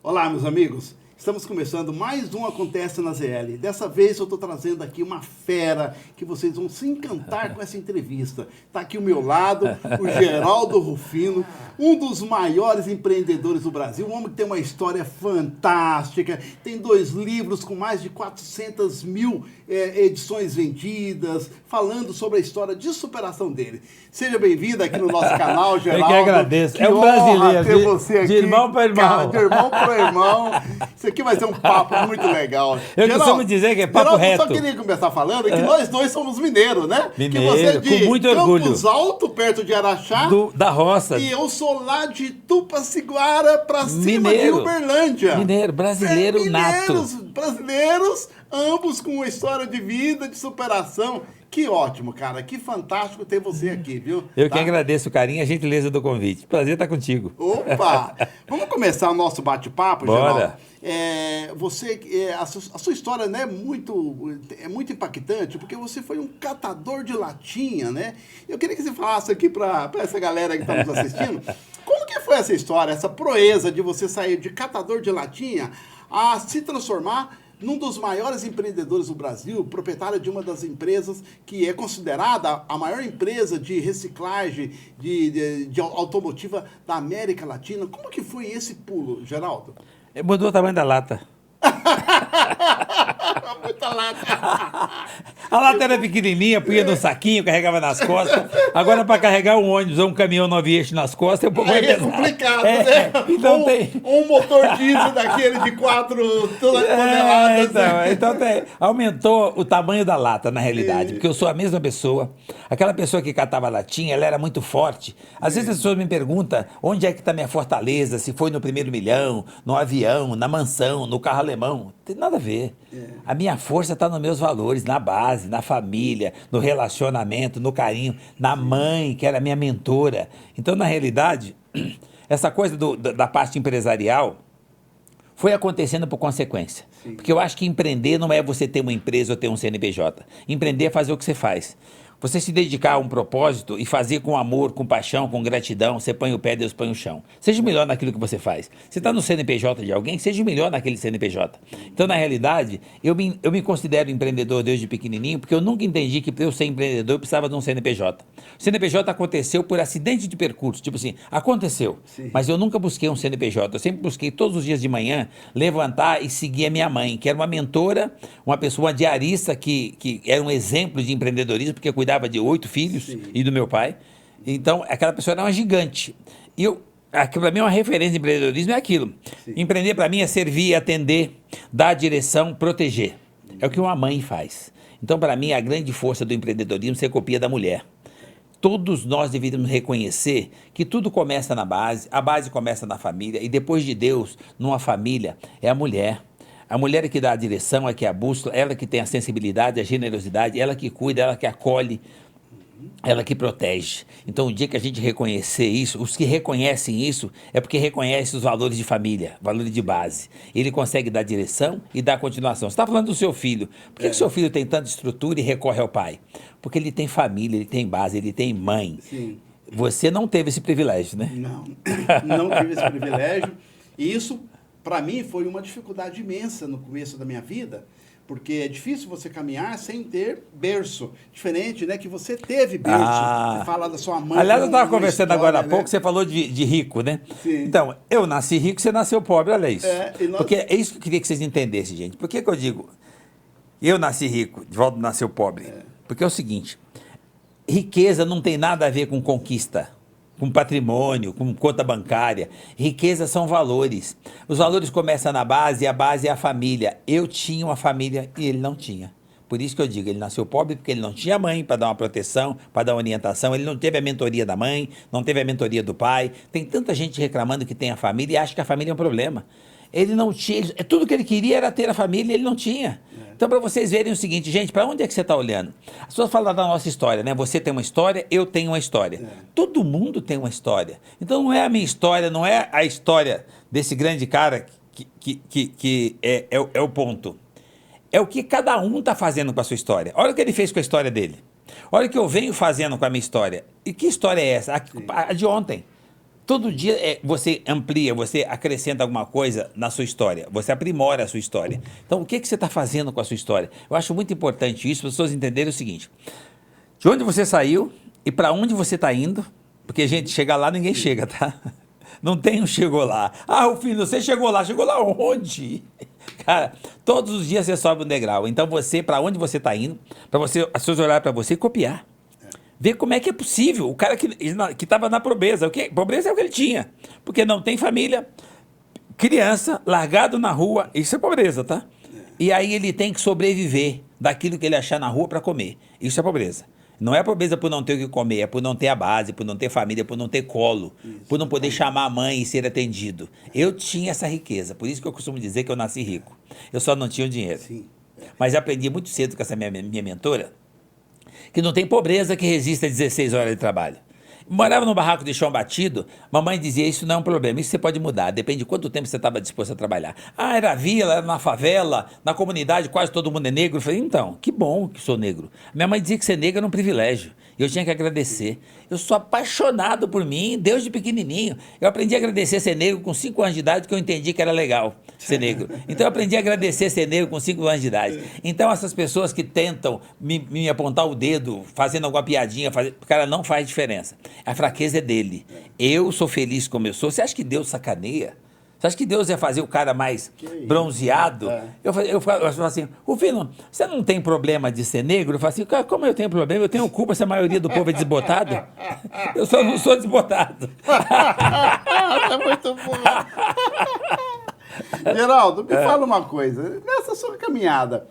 Olá, meus amigos. Estamos começando mais um Acontece na ZL. Dessa vez eu estou trazendo aqui uma fera que vocês vão se encantar com essa entrevista. Está aqui ao meu lado o Geraldo Rufino, um dos maiores empreendedores do Brasil, um homem que tem uma história fantástica, tem 2 livros com mais de 400 mil edições vendidas, falando sobre a história de superação dele. Seja bem-vindo aqui no nosso canal, Geraldo. Eu que agradeço. É um brasileiro ter você aqui. De irmão para irmão. Cara, de irmão para irmão. Isso aqui vai ser um papo muito legal. Eu costumo dizer que é papo Geraldo, reto. Eu só queria começar falando que nós dois somos mineiros, né? Mineiro, que você é de com muito orgulho. Campos Alto, perto de Araxá. Da roça. E eu sou lá de Tupaciguara para cima de Uberlândia. Mineiro, brasileiro nato. Brasileiros, ambos com uma história de vida, de superação. Que ótimo, cara. Que fantástico ter você aqui, viu? Eu que agradeço o carinho e a gentileza do convite. Prazer estar contigo. Opa! Vamos começar o nosso bate-papo, Bora. Geraldo? A sua história, né, é muito impactante, porque você foi um catador de latinha, né? Eu queria que você falasse aqui para essa galera que está nos assistindo, como que foi essa história, essa proeza de você sair de catador de latinha a se transformar num dos maiores empreendedores do Brasil, proprietário de uma das empresas que é considerada a maior empresa de reciclagem de automotiva da América Latina. Como que foi esse pulo, Geraldo? Mudou o tamanho da lata. Muita lata. A lata era pequenininha, punha no saquinho, carregava nas costas. Agora, para carregar um ônibus ou um caminhão 9 eixos nas costas, é um pouco mais É pesado. complicado, né? Então um motor diesel daquele de 4 toneladas. Então aumentou o tamanho da lata, na realidade, porque eu sou a mesma pessoa. Aquela pessoa que catava latinha, ela era muito forte. Às vezes as pessoas me perguntam onde é que está minha fortaleza, se foi no 1º milhão, no avião, na mansão, no carro alemão. Não tem nada a ver. A minha força está nos meus valores, na base, na família, no relacionamento, no carinho, na mãe, que era minha mentora. Então, na realidade, essa coisa da parte empresarial foi acontecendo por consequência. Sim. Porque eu acho que empreender não é você ter uma empresa ou ter um CNPJ. Empreender é fazer o que você faz. Você se dedicar a um propósito e fazer com amor, com paixão, com gratidão, você põe o pé, Deus põe o chão. Seja o melhor naquilo que você faz. Você está no CNPJ de alguém, seja o melhor naquele CNPJ. Então, na realidade, eu me considero empreendedor desde pequenininho, porque eu nunca entendi que para eu ser empreendedor eu precisava de um CNPJ. O CNPJ aconteceu por acidente de percurso, tipo assim, aconteceu. Sim. Mas eu nunca busquei um CNPJ, eu sempre busquei todos os dias de manhã levantar e seguir a minha mãe, que era uma mentora, uma pessoa, uma diarista que era um exemplo de empreendedorismo, porque cuidava de 8 filhos. Sim. E do meu pai. Então, aquela pessoa era uma gigante. E para mim, uma referência de empreendedorismo é aquilo. Sim. Empreender, para mim, é servir, atender, dar direção, proteger. É o que uma mãe faz. Então, para mim, a grande força do empreendedorismo é ser copia da mulher. Todos nós deveríamos reconhecer que tudo começa na base, a base começa na família, e depois de Deus, numa família, é a mulher. A mulher é que dá a direção, é que é a bússola, ela que tem a sensibilidade, a generosidade, ela que cuida, ela que acolhe, ela que protege. Então, o dia que a gente reconhecer isso, os que reconhecem isso, é porque reconhecem os valores de família, valores de base. Ele consegue dar direção e dar continuação. Você está falando do seu filho. Por que o seu filho tem tanta estrutura e recorre ao pai? Porque ele tem família, ele tem base, ele tem mãe. Sim. Você não teve esse privilégio, né? Não tive esse privilégio. E isso, para mim, foi uma dificuldade imensa no começo da minha vida, porque é difícil você caminhar sem ter berço. Diferente, né, que você teve berço. Você fala da sua mãe. Aliás, eu estava conversando agora há pouco, você falou de rico, né? Sim. Então, eu nasci rico, você nasceu pobre, olha isso. Nós... Porque é isso que eu queria que vocês entendessem, gente. Por que eu digo, eu nasci rico, Divaldo nasceu pobre? Porque é o seguinte, riqueza não tem nada a ver com conquista, com patrimônio, com conta bancária. Riqueza são valores. Os valores começam na base e a base é a família. Eu tinha uma família e ele não tinha. Por isso que eu digo, ele nasceu pobre porque ele não tinha mãe para dar uma proteção, para dar uma orientação, ele não teve a mentoria da mãe, não teve a mentoria do pai. Tem tanta gente reclamando que tem a família e acha que a família é um problema. Ele não tinha, tudo que ele queria era ter a família e ele não tinha. Então, para vocês verem o seguinte, gente, para onde é que você está olhando? As pessoas falam da nossa história, né? Você tem uma história, eu tenho uma história. Todo mundo tem uma história. Então, não é a minha história, não é a história desse grande cara que é o ponto. É o que cada um está fazendo com a sua história. Olha o que ele fez com a história dele. Olha o que eu venho fazendo com a minha história. E que história é essa? A de ontem. todo dia você amplia, você acrescenta alguma coisa na sua história, você aprimora a sua história. Então, o que você está fazendo com a sua história? Eu acho muito importante isso, para as pessoas entenderem o seguinte, de onde você saiu e para onde você está indo, porque, gente, chegar lá ninguém chega, tá? Não tem um chegou lá. Ah, o filho, você chegou lá onde? Cara, todos os dias você sobe um degrau. Então, você, para onde você está indo, para você, as pessoas olharem para você e copiar. Ver como é que é possível. O cara que estava na pobreza, pobreza é o que ele tinha. Porque não tem família, criança, largado na rua, isso é pobreza, tá? E aí ele tem que sobreviver daquilo que ele achar na rua para comer. Isso é pobreza. Não é pobreza por não ter o que comer, é por não ter a base, por não ter família, por não ter colo, por não poder chamar a mãe e ser atendido. Eu tinha essa riqueza, por isso que eu costumo dizer que eu nasci rico. Eu só não tinha o dinheiro. Sim. Mas aprendi muito cedo com essa minha mentora, que não tem pobreza que resista a 16 horas de trabalho. Morava num barraco de chão batido, mamãe dizia, isso não é um problema, isso você pode mudar, depende de quanto tempo você estava disposto a trabalhar. Ah, era vila, era na favela, na comunidade quase todo mundo é negro. Eu falei, então, que bom que sou negro. Minha mãe dizia que ser negro era um privilégio, e eu tinha que agradecer. Eu sou apaixonado por mim, desde pequenininho. Eu aprendi a agradecer ser negro com 5 anos de idade, porque eu entendi que era legal ser negro. Então eu aprendi a agradecer ser negro com 5 anos de idade. Então essas pessoas que tentam me apontar o dedo, fazendo alguma piadinha, cara, não faz diferença. A fraqueza é dele. Eu sou feliz como eu sou. Você acha que Deus sacaneia? Você acha que Deus ia fazer o cara mais bronzeado? Eu falo assim, o filho, você não tem problema de ser negro? Eu falo assim, cara, como eu tenho problema? Eu tenho culpa se a maioria do povo é desbotado? Eu só não sou desbotado. É muito bom. Geraldo, me fala uma coisa. Nessa sua caminhada,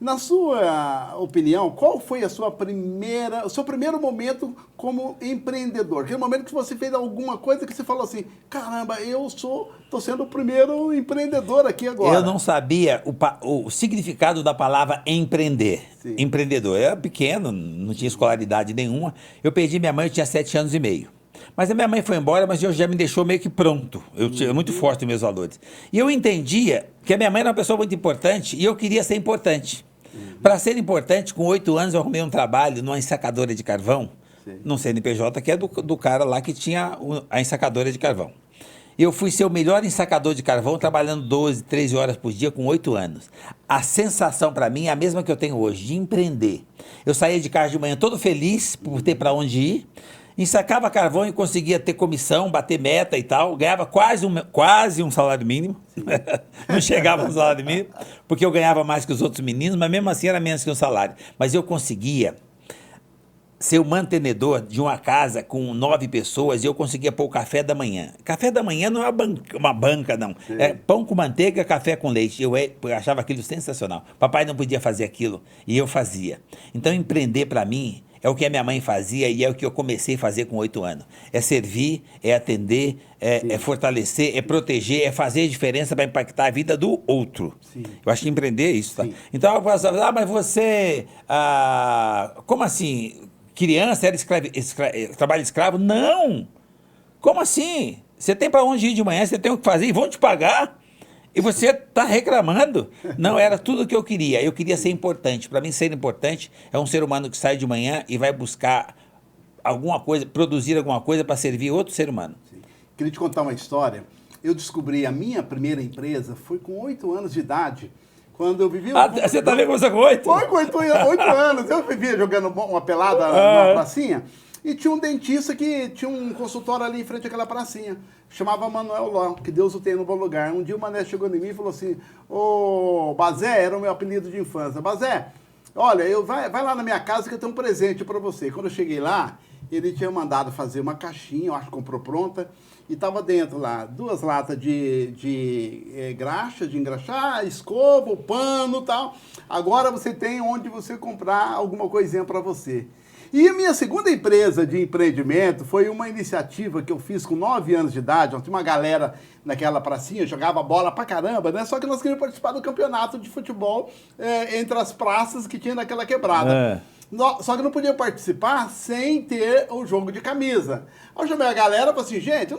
na sua opinião, qual foi o seu primeiro momento como empreendedor? Aquele momento que você fez alguma coisa que você falou assim, caramba, estou sendo o primeiro empreendedor aqui agora. Eu não sabia o significado da palavra empreender. Sim. Empreendedor. Eu era pequeno, não tinha escolaridade nenhuma. Eu perdi minha mãe, eu tinha 7 anos e meio. Mas a minha mãe foi embora, mas eu já me deixou meio que pronto. Eu tinha muito forte os meus valores. E eu entendia que a minha mãe era uma pessoa muito importante e eu queria ser importante. Para ser importante, com 8 anos eu arrumei um trabalho numa ensacadora de carvão, no CNPJ, que é do cara lá que tinha a ensacadora de carvão. Eu fui ser o melhor ensacador de carvão, trabalhando 12, 13 horas por dia com 8 anos. A sensação para mim é a mesma que eu tenho hoje, de empreender. Eu saía de casa de manhã todo feliz por ter para onde ir, ensacava carvão e conseguia ter comissão, bater meta e tal, ganhava quase um salário mínimo, não chegava no salário mínimo, porque eu ganhava mais que os outros meninos, mas mesmo assim era menos que um salário. Mas eu conseguia ser o mantenedor de uma casa com 9 pessoas e eu conseguia pôr o café da manhã. Café da manhã não é uma banca, não. Sim. É pão com manteiga, café com leite. Eu achava aquilo sensacional. Papai não podia fazer aquilo e eu fazia. Então, empreender para mim é o que a minha mãe fazia e é o que eu comecei a fazer com 8 anos. É servir, é atender, é fortalecer, é proteger, é fazer a diferença para impactar a vida do outro. Sim. Eu acho que empreender é isso, tá? Sim. Então, eu posso falar, mas você... como assim? Criança era trabalho escravo? Não! Como assim? Você tem para onde ir de manhã, você tem o que fazer e vão te pagar? E você está reclamando? Não, era tudo o que eu queria. Eu queria ser importante. Para mim, ser importante é um ser humano que sai de manhã e vai buscar alguma coisa, produzir alguma coisa para servir outro ser humano. Sim. Queria te contar uma história. Eu descobri a minha primeira empresa, foi com 8 anos de idade. Quando eu vivia... Você também começou com 8? Foi com 8 anos. Eu vivia jogando uma pelada numa pracinha. E tinha um dentista que tinha um consultório ali em frente àquela pracinha. Chamava Manuel Ló, que Deus o tenha no bom lugar. Um dia o Mané chegou em mim e falou assim, ô Bazé, era o meu apelido de infância. Bazé, olha, vai lá na minha casa que eu tenho um presente para você. Quando eu cheguei lá, ele tinha mandado fazer uma caixinha, eu acho que comprou pronta, e estava dentro lá 2 latas de graxa, de engraxar, escova, pano e tal. Agora você tem onde você comprar alguma coisinha para você. E a minha segunda empresa de empreendimento foi uma iniciativa que eu fiz com 9 anos de idade. Tinha uma galera naquela pracinha, jogava bola pra caramba, né? Só que nós queríamos participar do campeonato de futebol entre as praças que tinha naquela quebrada. Só que não podia participar sem ter o jogo de camisa. Aí eu chamei a galera e falei assim, gente,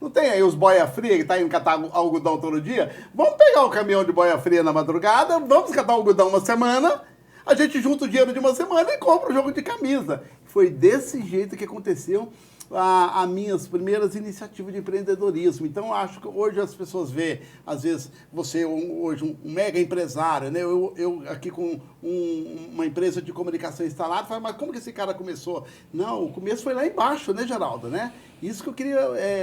não tem aí os boia fria que tá indo catar algodão todo dia? Vamos pegar o caminhão de boia fria na madrugada, vamos catar algodão uma semana, a gente junta o dinheiro de uma semana e compra o jogo de camisa. Foi desse jeito que aconteceu. as minhas primeiras iniciativas de empreendedorismo. Então, eu acho que hoje as pessoas veem, às vezes, você hoje um mega empresário, né? Eu aqui com uma empresa de comunicação instalada, falo, mas como que esse cara começou? Não, o começo foi lá embaixo, né, Geraldo, né? Isso que eu queria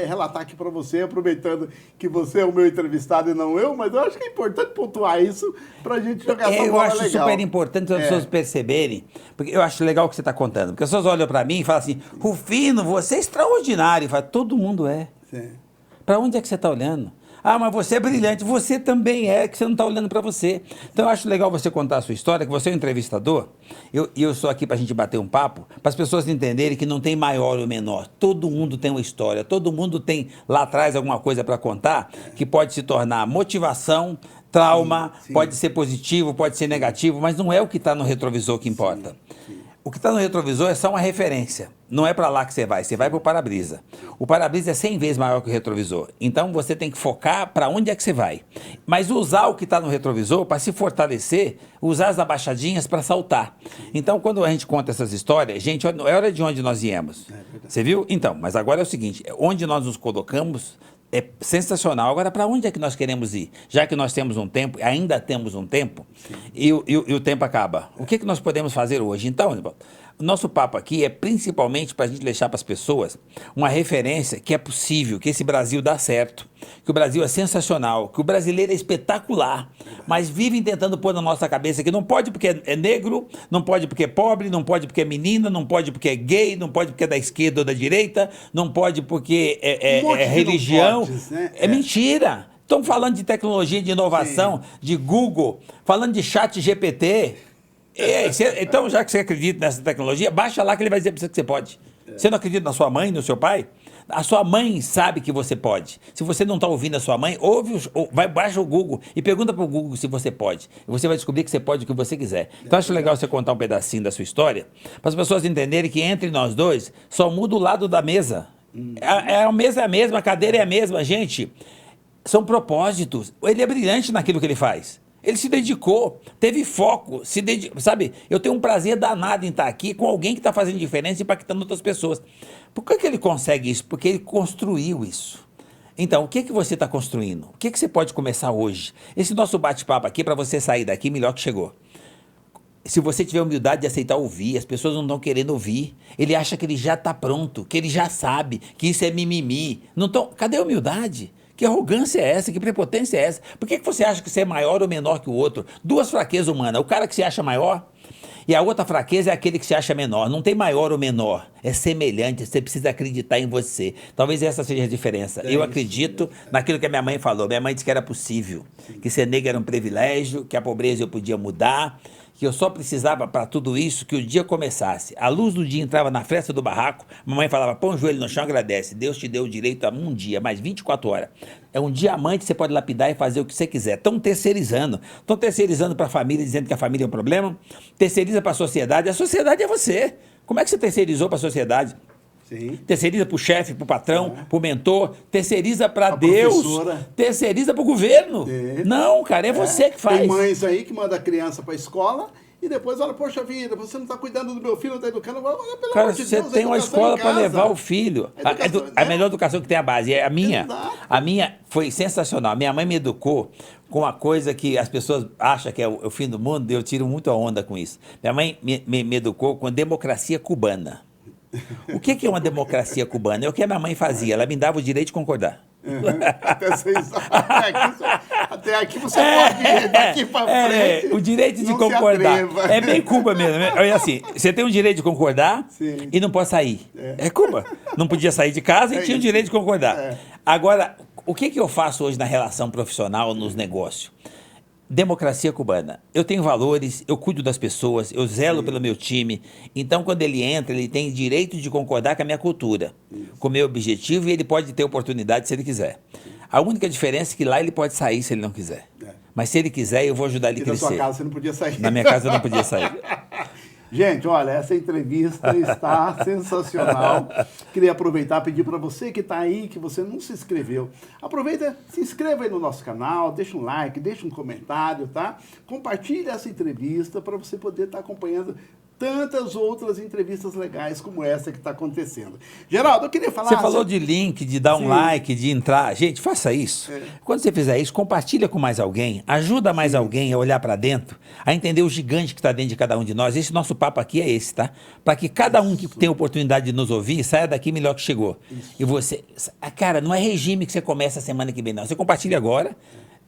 relatar aqui para você, aproveitando que você é o meu entrevistado e não eu, mas eu acho que é importante pontuar isso para a gente jogar essa bola legal. Eu acho super importante as pessoas perceberem, porque eu acho legal o que você está contando, porque as pessoas olham para mim e falam assim, Rufino, você é extraordinário. Eu falo, todo mundo é. Para onde é que você está olhando? Ah, mas você é brilhante. Você também é, que você não está olhando para você. Então, eu acho legal você contar a sua história, que você é um entrevistador, e eu estou aqui para a gente bater um papo, para as pessoas entenderem que não tem maior ou menor. Todo mundo tem uma história, todo mundo tem lá atrás alguma coisa para contar, que pode se tornar motivação, trauma, sim. Pode ser positivo, pode ser negativo, mas não é o que está no retrovisor que importa. Sim. O que está no retrovisor é só uma referência. Não é para lá que você vai para o para-brisa. O para-brisa é 100 vezes maior que o retrovisor. Então você tem que focar para onde é que você vai. Mas usar o que está no retrovisor para se fortalecer, usar as abaixadinhas para saltar. Então quando a gente conta essas histórias, gente, olha de onde nós viemos. Você viu? Então, mas agora é o seguinte, onde nós nos colocamos é sensacional. Agora, para onde é que nós queremos ir? Já que nós temos um tempo, ainda temos um tempo, e o tempo acaba. O que nós podemos fazer hoje? Então, o nosso papo aqui é principalmente para a gente deixar para as pessoas uma referência que é possível, que esse Brasil dá certo, que o Brasil é sensacional, que o brasileiro é espetacular, mas vivem tentando pôr na nossa cabeça que não pode porque é negro, não pode porque é pobre, não pode porque é menina, não pode porque é gay, não pode porque é da esquerda ou da direita, não pode porque é religião. Podes, né? É mentira. Estão falando de tecnologia, de inovação, de Google, falando de chat GPT. Então, já que você acredita nessa tecnologia, baixa lá que ele vai dizer para você que você pode. Você não acredita na sua mãe, no seu pai? A sua mãe sabe que você pode. Se você não está ouvindo a sua mãe, baixa o Google e pergunta para o Google se você pode. E você vai descobrir que você pode o que você quiser. Então, acho legal você contar um pedacinho da sua história, para as pessoas entenderem que entre nós dois, só muda o lado da mesa. A mesa é a mesma, a cadeira é a mesma. Gente, são propósitos. Ele é brilhante naquilo que ele faz. Ele se dedicou, teve foco, sabe? Eu tenho um prazer danado em estar aqui com alguém que está fazendo diferença e impactando outras pessoas. Por que ele consegue isso? Porque ele construiu isso. Então, o que você está construindo? O que você pode começar hoje? Esse nosso bate-papo aqui é para você sair daqui melhor que chegou. Se você tiver humildade de aceitar ouvir, as pessoas não estão querendo ouvir. Ele acha que ele já está pronto, que ele já sabe, que isso é mimimi. Não tão... Cadê a humildade? Que arrogância é essa? Que prepotência é essa? Por que você acha que você é maior ou menor que o outro? Duas fraquezas humanas. O cara que se acha maior e a outra fraqueza é aquele que se acha menor. Não tem maior ou menor. É semelhante. Você precisa acreditar em você. Talvez essa seja a diferença. Eu acredito naquilo que a minha mãe falou. Minha mãe disse que era possível. Que ser negro era um privilégio, que a pobreza eu podia mudar, que eu só precisava para tudo isso que o dia começasse. A luz do dia entrava na fresta do barraco, mamãe falava, põe o joelho no chão, agradece. Deus te deu o direito a um dia, mais 24 horas. É um diamante, você pode lapidar e fazer o que você quiser. Estão terceirizando para a família, dizendo que a família é um problema. Terceiriza para a sociedade é você. Como é que você terceirizou para a sociedade? Sim. Terceiriza para o chefe, para o patrão, para o mentor, terceiriza para Deus, professora. Terceiriza para o governo. Não, cara, é você que faz. Tem mães aí que mandam a criança para a escola e depois olha, poxa vida, você não está cuidando do meu filho, não está educando. Olha, pelo cara, amor de você Deus, tem uma escola para levar o filho. A né? melhor educação que tem a base é a minha. Exato. A minha foi sensacional. Minha mãe me educou com uma coisa que as pessoas acham que é o fim do mundo, e eu tiro muito a onda com isso. Minha mãe me educou com a democracia cubana. O que é uma democracia cubana? É o que a minha mãe fazia, ela me dava o direito de concordar. Até aqui você pode ir, daqui para frente. O direito de concordar. É bem Cuba mesmo. É assim, você tem o direito de concordar. Sim. E não pode sair. É Cuba. Não podia sair de casa e tinha o direito de concordar. Agora, o que eu faço hoje na relação profissional, nos negócios? Democracia cubana. Eu tenho valores, eu cuido das pessoas, eu zelo pelo meu time. Então, quando ele entra, ele tem direito de concordar com a minha cultura, com o meu objetivo, e ele pode ter oportunidade se ele quiser. A única diferença é que lá ele pode sair se ele não quiser. Mas se ele quiser, eu vou ajudar ele a crescer. Na sua casa você não podia sair. Na minha casa eu não podia sair. Gente, olha, essa entrevista está sensacional. Queria aproveitar e pedir para você que está aí, que você não se inscreveu, aproveita, se inscreva aí no nosso canal, deixa um like, deixa um comentário, tá? Compartilhe essa entrevista para você poder estar acompanhando tantas outras entrevistas legais como essa que está acontecendo. Geraldo, eu queria falar... Você falou de link, de dar um like, de entrar. Gente, faça isso. Quando você fizer isso, compartilha com mais alguém, ajuda mais alguém a olhar para dentro, a entender o gigante que está dentro de cada um de nós. Esse nosso papo aqui é esse, tá? Para que cada um que tem a oportunidade de nos ouvir saia daqui melhor que chegou. E você... Cara, não é regime que você começa a semana que vem, não. Você compartilha agora...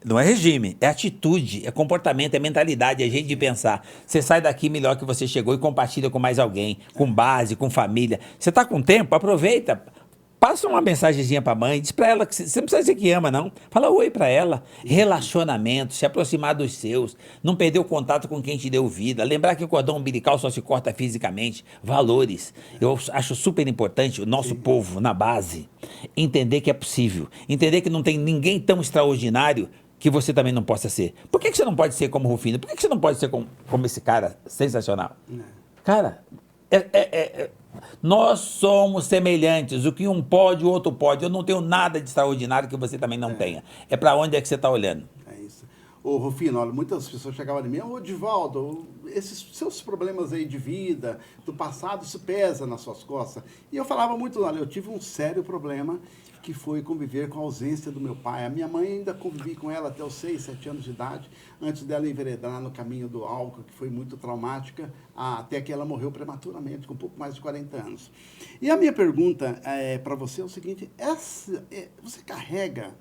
Não é regime, é atitude, é comportamento, é mentalidade, é jeito de pensar. Você sai daqui melhor que você chegou e compartilha com mais alguém, com base, com família. Você está com tempo? Aproveita. Passa uma mensagenzinha para a mãe, diz para ela que você não precisa dizer que ama, não. Fala oi para ela. Relacionamento, se aproximar dos seus, não perder o contato com quem te deu vida, lembrar que o cordão umbilical só se corta fisicamente. Valores. Eu acho super importante o nosso povo, na base, entender que é possível, entender que não tem ninguém tão extraordinário que você também não possa ser. Por que você não pode ser como o Rufino? Por que você não pode ser como esse cara sensacional? Cara, nós somos semelhantes. O que um pode, o outro pode. Eu não tenho nada de extraordinário que você também não tenha. É para onde é que você está olhando. É isso. Ô, Rufino, olha, muitas pessoas chegavam de mim, ô, Divaldo, esses seus problemas aí de vida, do passado, isso pesa nas suas costas. E eu falava muito, olha, eu tive um sério problema que foi conviver com a ausência do meu pai. A minha mãe ainda convivi com ela até os 6, 7 anos de idade, antes dela enveredar no caminho do álcool, que foi muito traumática, até que ela morreu prematuramente, com um pouco mais de 40 anos. E a minha pergunta para você é o seguinte, você carrega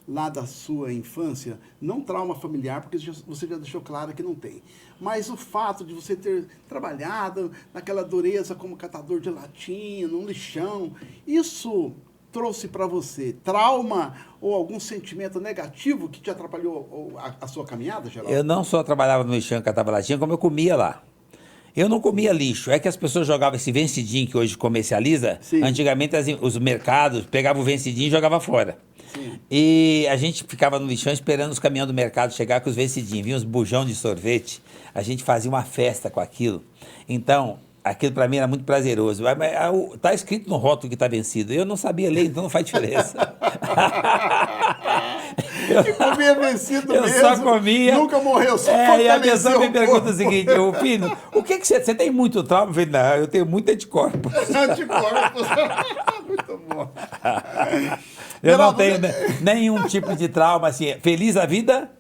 lá da sua infância, não trauma familiar, porque você já deixou claro que não tem, mas o fato de você ter trabalhado naquela dureza como catador de latinha, num lixão, isso trouxe para você trauma ou algum sentimento negativo que te atrapalhou a sua caminhada, Geraldo? Eu não só trabalhava no lixão, catava latinha, como eu comia lá. Eu não comia lixo, é que as pessoas jogavam esse vencidinho que hoje comercializa. Sim. Antigamente os mercados pegavam o vencidinho e jogavam fora. Sim. E a gente ficava no lixão esperando os caminhões do mercado chegar com os vencidinhos. Vinha uns bujão de sorvete, a gente fazia uma festa com aquilo. Então, aquilo para mim era muito prazeroso. Está escrito no rótulo que está vencido. Eu não sabia ler, então não faz diferença. Eu comia vencido eu mesmo. Só comia. Nunca morreu, só fortaleceu. E a pessoa me pergunta o seguinte, Pino, o que você tem muito trauma? Eu falei, não, eu tenho muito anticorpos. Anticorpos. Muito bom. Eu não tenho nenhum tipo de trauma, assim, feliz a vida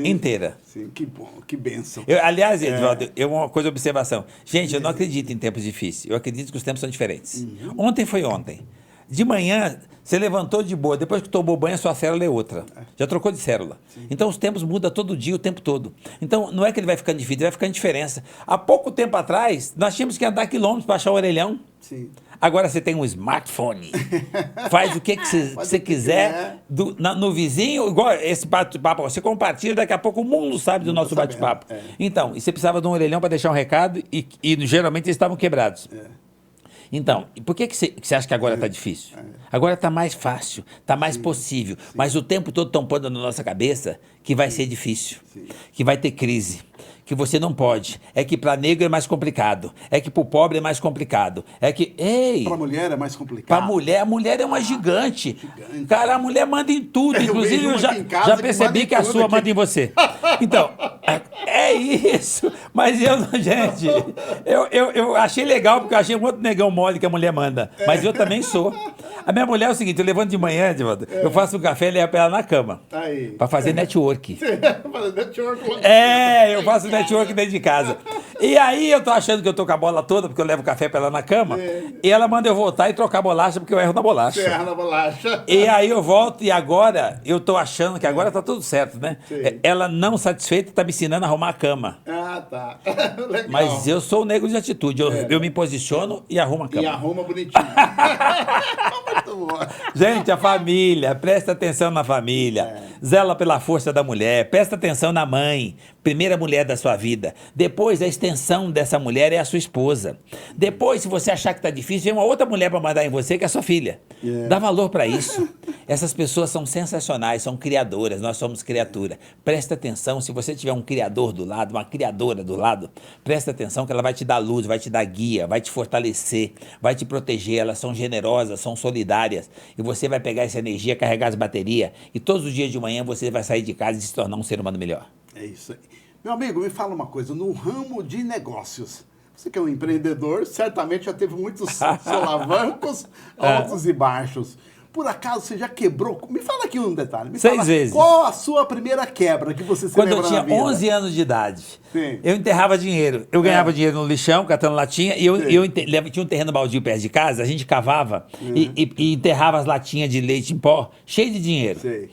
inteira. Sim, que bom, que bênção. Aliás, Edvaldo, uma coisa, observação. Gente, eu não acredito em tempos difíceis. Eu acredito que os tempos são diferentes. Ontem foi ontem. De manhã, você levantou de boa, depois que tomou banho, a sua célula é outra. Já trocou de célula. Sim. Então, os tempos mudam todo dia, o tempo todo. Então, não é que ele vai ficando difícil, ele vai ficando diferença. Há pouco tempo atrás, nós tínhamos que andar quilômetros para achar o orelhão. Sim. Agora você tem um smartphone. Faz o que você quiser no vizinho, igual esse bate-papo. Você compartilha, daqui a pouco o mundo sabe do nosso bate-papo. Então, e você precisava de um orelhão para deixar um recado e geralmente eles estavam quebrados. Então, por que você acha que agora está difícil? Agora está mais fácil, está mais possível, mas o tempo todo estão pondo na nossa cabeça que vai ser difícil, que vai ter crise, que você não pode. É que para negro é mais complicado, é que para o pobre é mais complicado, é que... Para a mulher é mais complicado. Para a mulher é uma gigante. Cara, a mulher manda em tudo, inclusive eu já percebi que a sua manda em você. Então, é isso. Mas gente, eu achei legal, porque eu achei um outro negão mole que a mulher manda, mas eu também sou. A minha mulher é o seguinte, eu levanto de manhã, eu faço um café e levo para ela na cama, para fazer network. Eu faço network dentro de casa. E aí eu tô achando que eu tô com a bola toda, porque eu levo café pra ela na cama, e ela manda eu voltar e trocar a bolacha, porque eu erro na bolacha. Você erra na bolacha. E aí eu volto, e agora eu tô achando que agora tá tudo certo, né? Ela não satisfeita tá me ensinando a arrumar a cama. Tá. Legal. Mas eu sou o negro de atitude, eu me posiciono e arrumo a cama. E arruma bonitinho. Muito bom. Gente, a família, presta atenção na família, zela pela força da mulher, presta atenção na mãe, primeira mulher da sua vida. Depois, a extensão dessa mulher é a sua esposa. Depois, se você achar que está difícil, vem uma outra mulher para mandar em você, que é a sua filha. Dá valor para isso. Essas pessoas são sensacionais, são criadoras, nós somos criatura. Presta atenção, se você tiver um criador do lado, uma criadora do lado, presta atenção que ela vai te dar luz, vai te dar guia, vai te fortalecer, vai te proteger. Elas são generosas, são solidárias. E você vai pegar essa energia, carregar as baterias, e todos os dias de manhã você vai sair de casa e se tornar um ser humano melhor. É isso aí. Meu amigo, me fala uma coisa, no ramo de negócios, Você que é um empreendedor, certamente já teve muitos solavancos, altos e baixos. Por acaso você já quebrou? Me fala aqui um detalhe. Me 6 fala, vezes. qual a sua primeira quebra que você se Quando lembra eu tinha na vida? 11 anos de idade, Sim. eu enterrava dinheiro. Eu ganhava dinheiro no lixão, catando latinha, e tinha um terreno baldio perto de casa, a gente cavava e enterrava as latinhas de leite em pó, cheio de dinheiro. Sei.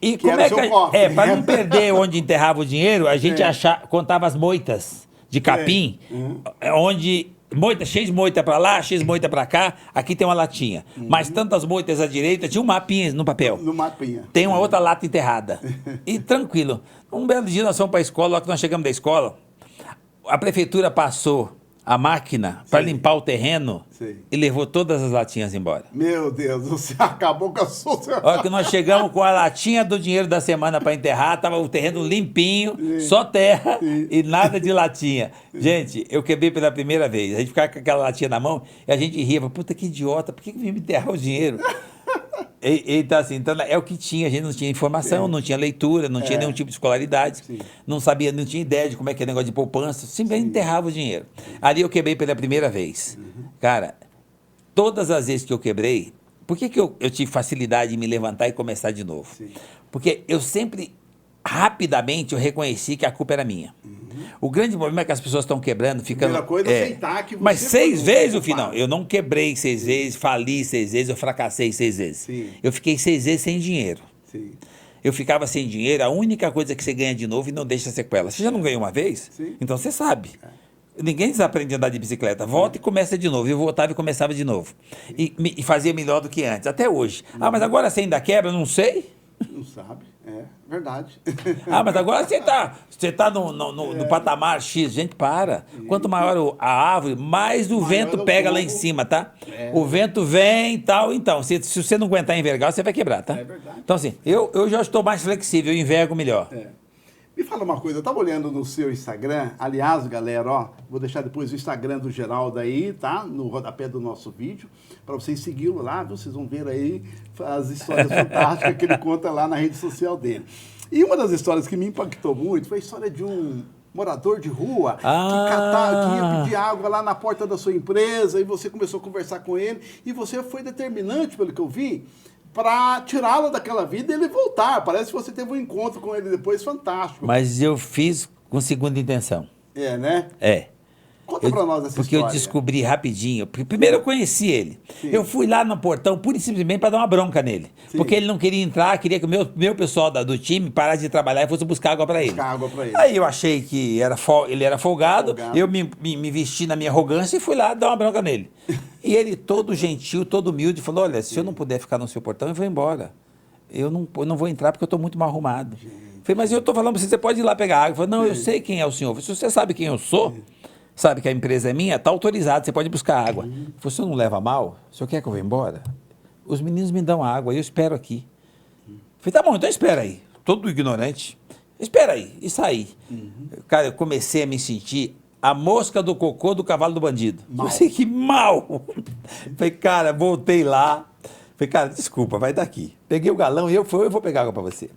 E Que como era é seu que cofre. para não perder onde enterrava o dinheiro, a gente Sim. contava as moitas de capim, onde moita, cheio de moita para lá, cheio de moita para cá, aqui tem uma latinha. Mas tantas moitas à direita, tinha um mapinha no papel. No mapinha. Tem uma outra lata enterrada. E tranquilo. Um belo dia nós fomos para a escola, logo que nós chegamos da escola, a prefeitura passou a máquina para limpar o terreno e levou todas as latinhas embora. Meu Deus, você acabou com a sua... Olha que nós chegamos com a latinha do dinheiro da semana para enterrar, tava o terreno limpinho, só terra e nada de latinha. Gente, eu quebrei pela primeira vez. A gente ficava com aquela latinha na mão e a gente ria, puta que idiota, por que vim me enterrar o dinheiro? Então, assim, então, é o que tinha, a gente não tinha informação, não tinha leitura, não tinha nenhum tipo de escolaridade, não sabia, não tinha ideia de como é que é o negócio de poupança, simplesmente enterrava o dinheiro. Ali eu quebrei pela primeira vez. Cara, todas as vezes que eu quebrei, por que eu tive facilidade em me levantar e começar de novo? Porque eu sempre, rapidamente, eu reconheci que a culpa era minha. O grande problema é que as pessoas estão quebrando, ficando... Primeira coisa é aceitar que você... Mas 6 foi vezes, culpado. não, eu não quebrei 6 vezes, fali 6 vezes, eu fracassei 6 vezes. Sim. Eu fiquei 6 vezes sem dinheiro. Sim. Eu ficava sem dinheiro, a única coisa que você ganha de novo e não deixa sequela. Você já não ganhou uma vez? Sim. Então você sabe. Ninguém desaprende a andar de bicicleta. Volta e começa de novo. Eu voltava e começava de novo. E fazia melhor do que antes, até hoje. Ah, mas agora você ainda quebra? Não sei. Não sabe, é verdade. Ah, mas agora você tá no patamar X. Gente, para. Quanto maior a árvore, mais o vento o pega lá em fogo. cima, tá? O vento vem e tal. Então, se você não aguentar envergar, você vai quebrar, tá? É verdade. Então, assim, eu já estou mais flexível, eu envergo melhor. Me fala uma coisa, eu estava olhando no seu Instagram, aliás, galera, ó, vou deixar depois o Instagram do Geraldo aí, tá? No rodapé do nosso vídeo, para vocês segui-lo lá, vocês vão ver aí as histórias fantásticas que ele conta lá na rede social dele. E uma das histórias que me impactou muito foi a história de um morador de rua que ia pedir água lá na porta da sua empresa e você começou a conversar com ele e você foi determinante, pelo que eu vi, para tirá-lo daquela vida e ele voltar. Parece que você teve um encontro com ele depois fantástico. Mas eu fiz com segunda intenção. É, né? É. Conta pra nós essa Porque história. eu descobri rapidinho. Porque primeiro eu conheci ele. Eu fui lá no portão, pura e simplesmente para dar uma bronca nele. Porque ele não queria entrar, queria que o meu pessoal do time parasse de trabalhar e fosse buscar água para ele. Buscar água pra ele. Aí eu achei que ele era folgado. Eu me vesti na minha arrogância e fui lá dar uma bronca nele. E ele, todo gentil, todo humilde, falou: olha, se eu não puder ficar no seu portão, eu vou embora. Eu não vou entrar porque eu estou muito mal arrumado. Falei, mas eu estou falando para você pode ir lá pegar água. Ele falou, não, eu sei quem é o senhor. Se você sabe quem eu sou, sabe que a empresa é minha, está autorizado, você pode buscar água. Ele falou, o senhor não leva mal? O senhor quer que eu vá embora? Os meninos me dão água, eu espero aqui. Falei, tá bom, então espera aí. Todo ignorante. Espera aí. E saí. Cara, eu comecei a me sentir a mosca do cocô do cavalo do bandido. Mal. Eu sei que mal. Falei, cara, voltei lá. Falei, cara, desculpa, vai daqui. Peguei o galão e eu vou pegar água para você.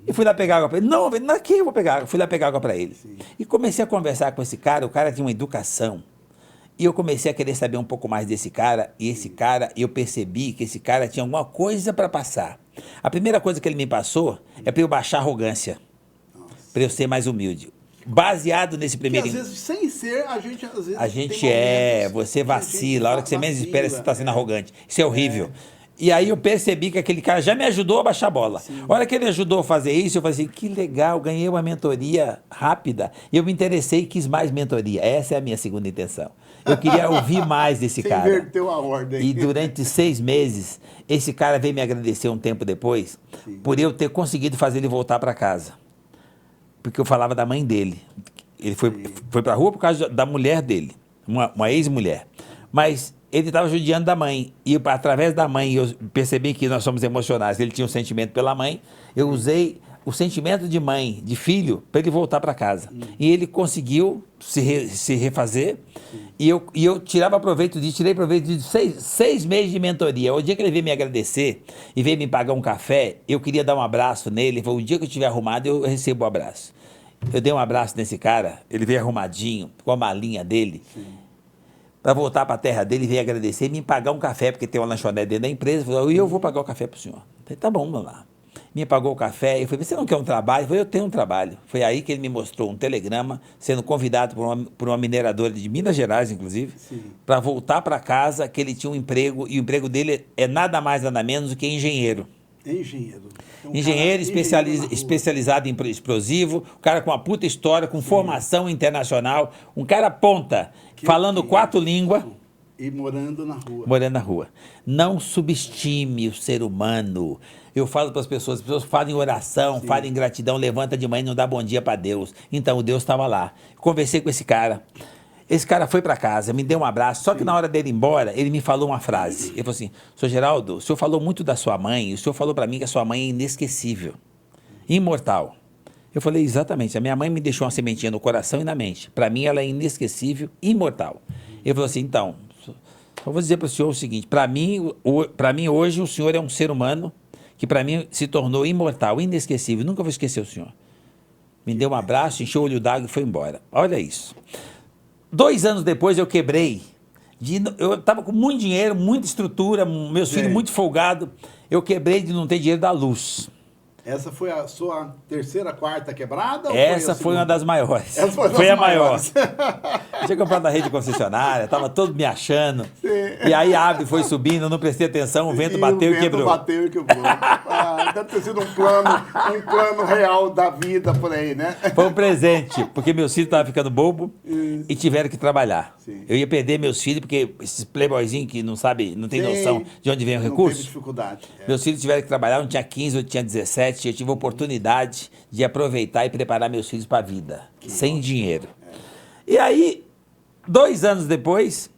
E fui lá pegar água para ele. Não, aqui eu vou pegar água. Fui lá pegar água para ele. E comecei a conversar com esse cara. O cara tinha uma educação. E eu comecei a querer saber um pouco mais desse cara. E esse cara, eu percebi que esse cara tinha alguma coisa para passar. A primeira coisa que ele me passou é para eu baixar a arrogância. Para eu ser mais humilde. Baseado nesse primeiro... Porque às vezes, sem ser, a gente às vezes A gente tem momentos você que a gente vacila. A hora que você menos espera, você está sendo vacila, arrogante. Isso é horrível. E aí eu percebi que aquele cara já me ajudou a baixar a bola. A hora que ele ajudou a fazer isso, eu falei assim, que legal, ganhei uma mentoria rápida. E eu me interessei e quis mais mentoria. Essa é a minha segunda intenção. Eu queria ouvir mais desse Você cara. inverteu a ordem. E durante 6 meses, esse cara veio me agradecer um tempo depois por eu ter conseguido fazer ele voltar para casa. Porque eu falava da mãe dele. Ele foi para a rua por causa da mulher dele, uma ex-mulher. Mas ele estava judiando da mãe. E através da mãe, eu percebi que nós somos emocionais. Ele tinha um sentimento pela mãe. Eu usei o sentimento de mãe, de filho, para ele voltar para casa. E ele conseguiu se refazer. E eu tirava proveito disso, tirei proveito de 6 meses de mentoria. O dia que ele veio me agradecer e veio me pagar um café, eu queria dar um abraço nele. Ele falou, o dia que eu estiver arrumado, eu recebo o abraço. Eu dei um abraço nesse cara, ele veio arrumadinho, com a malinha dele, para voltar para a terra dele, veio agradecer e me pagar um café, porque tem uma lanchonete dentro da empresa. Falou, eu vou pagar o café para o senhor. Eu falei, tá bom, vamos lá. Me pagou o café, eu falei, você não quer um trabalho? Eu falei, eu tenho um trabalho. Foi aí que ele me mostrou um telegrama, sendo convidado por uma mineradora de Minas Gerais, inclusive, para voltar para casa, que ele tinha um emprego, e o emprego dele é nada mais, nada menos do que engenheiro. Engenheiro. Engenheiro especializado em explosivo, um cara com uma puta história, com formação internacional, um cara ponta, falando 4 línguas. E morando na rua. Morando na rua. Não subestime o ser humano. Eu falo para as pessoas falam em oração, falam em gratidão, levanta de manhã e não dá bom dia para Deus. Então, o Deus estava lá. Conversei com esse cara. Esse cara foi para casa, me deu um abraço, só que na hora dele ir embora, ele me falou uma frase. Ele falou assim, Sr. Geraldo, o senhor falou muito da sua mãe, o senhor falou para mim que a sua mãe é inesquecível, imortal. Eu falei, exatamente, a minha mãe me deixou uma sementinha no coração e na mente. Para mim, ela é inesquecível, imortal. Ele falou assim, então, só vou dizer para o senhor o seguinte, para mim, hoje, o senhor é um ser humano que para mim se tornou imortal, inesquecível, nunca vou esquecer o senhor. Me deu um abraço, encheu o olho d'água e foi embora. Olha isso. 2 anos depois eu quebrei. Eu estava com muito dinheiro, muita estrutura, meus filhos muito folgados. Eu quebrei de não ter dinheiro da luz. Essa foi a sua terceira, quarta quebrada? Essa foi uma das maiores. Essa foi a maior. Eu tinha comprado na rede concessionária, estava todo me achando. Sim. E aí a árvore foi subindo, eu não prestei atenção, o vento bateu e quebrou. O vento bateu e quebrou. Deve ter sido um plano real da vida por aí, né? Foi um presente, porque meus filhos estavam ficando bobo e tiveram que trabalhar. Sim. Eu ia perder meus filhos, porque esses playboyzinhos que não sabe, não tem noção de onde vem o recurso. Teve dificuldade. Meus filhos tiveram que trabalhar, um tinha 15, outro tinha 17. Eu tive a oportunidade de aproveitar e preparar meus filhos para a vida, sem dinheiro. E aí, 2 anos depois,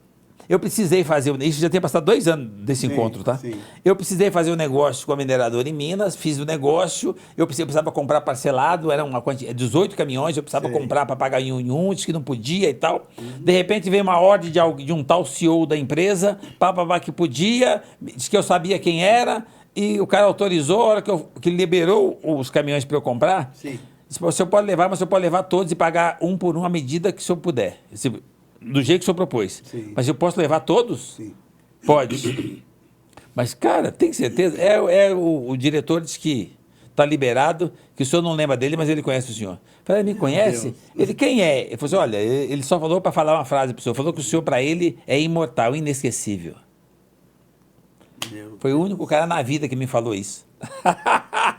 eu precisei fazer, isso já tem passado 2 anos desse encontro, tá? Sim. Eu precisei fazer um negócio com a mineradora em Minas, fiz o negócio, eu precisava comprar parcelado, era uma quantidade, 18 caminhões, eu precisava comprar para pagar em um, disse que não podia e tal. De repente veio uma ordem de um tal CEO da empresa, que podia, disse que eu sabia quem era, e o cara autorizou, a hora que liberou os caminhões para eu comprar, disse, o senhor pode levar, mas o senhor pode levar todos e pagar um por um à medida que o senhor puder. Do jeito que o senhor propôs. Sim. Mas eu posso levar todos? Sim. Pode. Mas, cara, tem certeza? O diretor disse que está liberado, que o senhor não lembra dele, mas ele conhece o senhor. Eu falei, me conhece? Ele, quem é? Ele falou assim, olha, ele só falou para falar uma frase para o senhor. Falou que o senhor, para ele, é imortal, inesquecível. Foi o único cara na vida que me falou isso.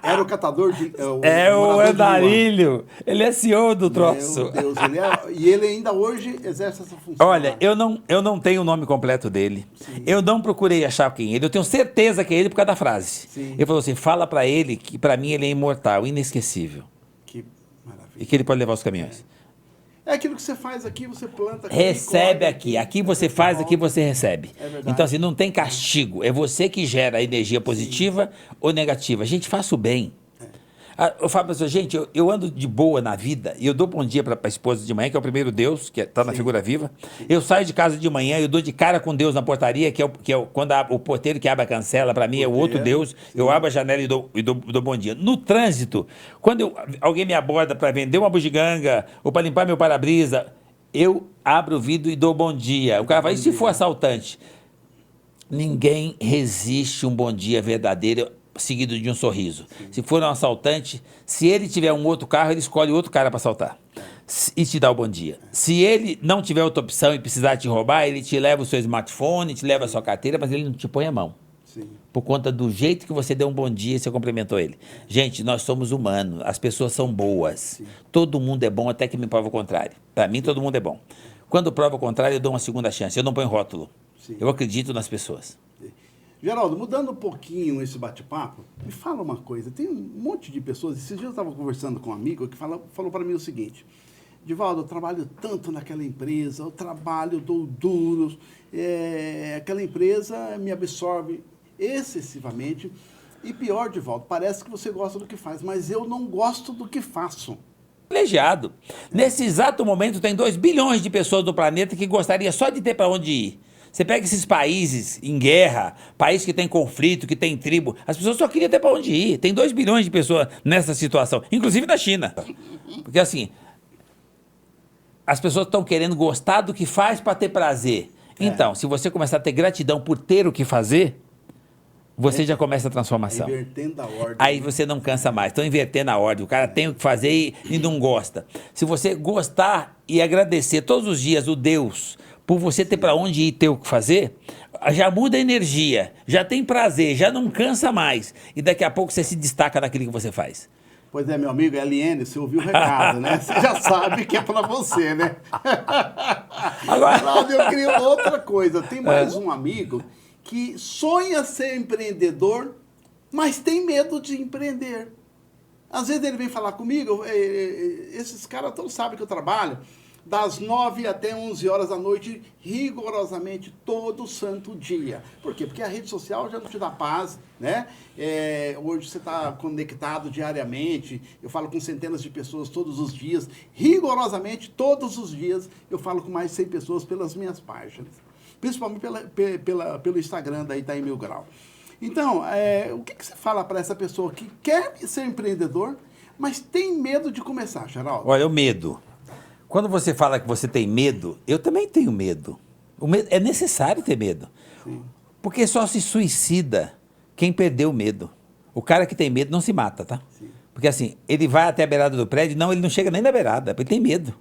Era o catador de... o Andarilho. Ele é CEO do troço. Meu Deus, e ele ainda hoje exerce essa função. Olha, eu não tenho o nome completo dele. Sim. Eu não procurei achar quem é ele. Eu tenho certeza que é ele por causa da frase. Sim. Ele falou assim, fala pra ele que pra mim ele é imortal, inesquecível. Que maravilha. E que ele pode levar os caminhões. É aquilo que você faz aqui, você planta aqui. Recebe aqui. Aqui você faz, aqui você recebe. É verdade. Então, assim, não tem castigo. É você que gera a energia positiva ou negativa. Gente, faça o bem. Eu falo para você, gente, eu ando de boa na vida e eu dou bom dia para a esposa de manhã, que é o primeiro Deus, que está na figura viva. Eu saio de casa de manhã, eu dou de cara com Deus na portaria, que é quando o porteiro que abre a cancela, para mim é o outro Deus. Eu abro a janela e dou bom dia. No trânsito, quando alguém me aborda para vender uma bugiganga ou para limpar meu para-brisa, eu abro o vidro e dou bom dia. O cara vai, e se for assaltante? Ninguém resiste um bom dia verdadeiro seguido de um sorriso. Sim. Se for um assaltante, se ele tiver um outro carro, ele escolhe outro cara para assaltar e te dá o bom dia. Se ele não tiver outra opção e precisar te roubar, ele te leva o seu smartphone, te leva a sua carteira, mas ele não te põe a mão. Sim. Por conta do jeito que você deu um bom dia e você cumprimentou ele. Gente, nós somos humanos, as pessoas são boas. Sim. Todo mundo é bom até que me prova o contrário. Para mim, todo mundo é bom. Quando prova o contrário, eu dou uma segunda chance. Eu não ponho rótulo. Sim. Eu acredito nas pessoas. Geraldo, mudando um pouquinho esse bate-papo, me fala uma coisa. Tem um monte de pessoas, esses dias eu estava conversando com um amigo que falou para mim o seguinte, Divaldo, eu trabalho tanto naquela empresa, eu trabalho, dou duro, aquela empresa me absorve excessivamente. E pior, Divaldo, parece que você gosta do que faz, mas eu não gosto do que faço. Privilegiado. Nesse exato momento tem 2 bilhões de pessoas no planeta que gostaria só de ter para onde ir. Você pega esses países em guerra, país que tem conflito, que tem tribo, as pessoas só queriam ter para onde ir. Tem 2 bilhões de pessoas nessa situação, inclusive na China. Porque assim, as pessoas estão querendo gostar do que faz para ter prazer. Então, se você começar a ter gratidão por ter o que fazer, você já começa a transformação. Invertendo a ordem. Aí você não cansa mais. Estão invertendo a ordem. O cara tem o que fazer e não gosta. Se você gostar e agradecer todos os dias o Deus por você ter para onde ir e ter o que fazer, já muda a energia, já tem prazer, já não cansa mais. E daqui a pouco você se destaca naquilo que você faz. Pois é, meu amigo, Eliane, você ouviu o recado, né? Você já sabe que é para você, né? Agora... Cláudio, eu queria outra coisa. Tem mais um amigo que sonha ser empreendedor, mas tem medo de empreender. Às vezes ele vem falar comigo, esses caras todos sabem que eu trabalho das 9 até 11 horas da noite, rigorosamente todo santo dia. Por quê? Porque a rede social já não te dá paz, né? Hoje você está conectado diariamente, eu falo com centenas de pessoas todos os dias, rigorosamente todos os dias eu falo com mais de 100 pessoas pelas minhas páginas. Principalmente pelo Instagram da Itaim Mil Grau. Então, o que você fala para essa pessoa que quer ser empreendedor, mas tem medo de começar, Geraldo? Olha, o medo. Quando você fala que você tem medo, eu também tenho medo. O medo é necessário ter medo. Sim. Porque só se suicida quem perdeu o medo. O cara que tem medo não se mata, tá? Sim. Porque assim, ele vai até a beirada do prédio, não, ele não chega nem na beirada, porque ele tem medo.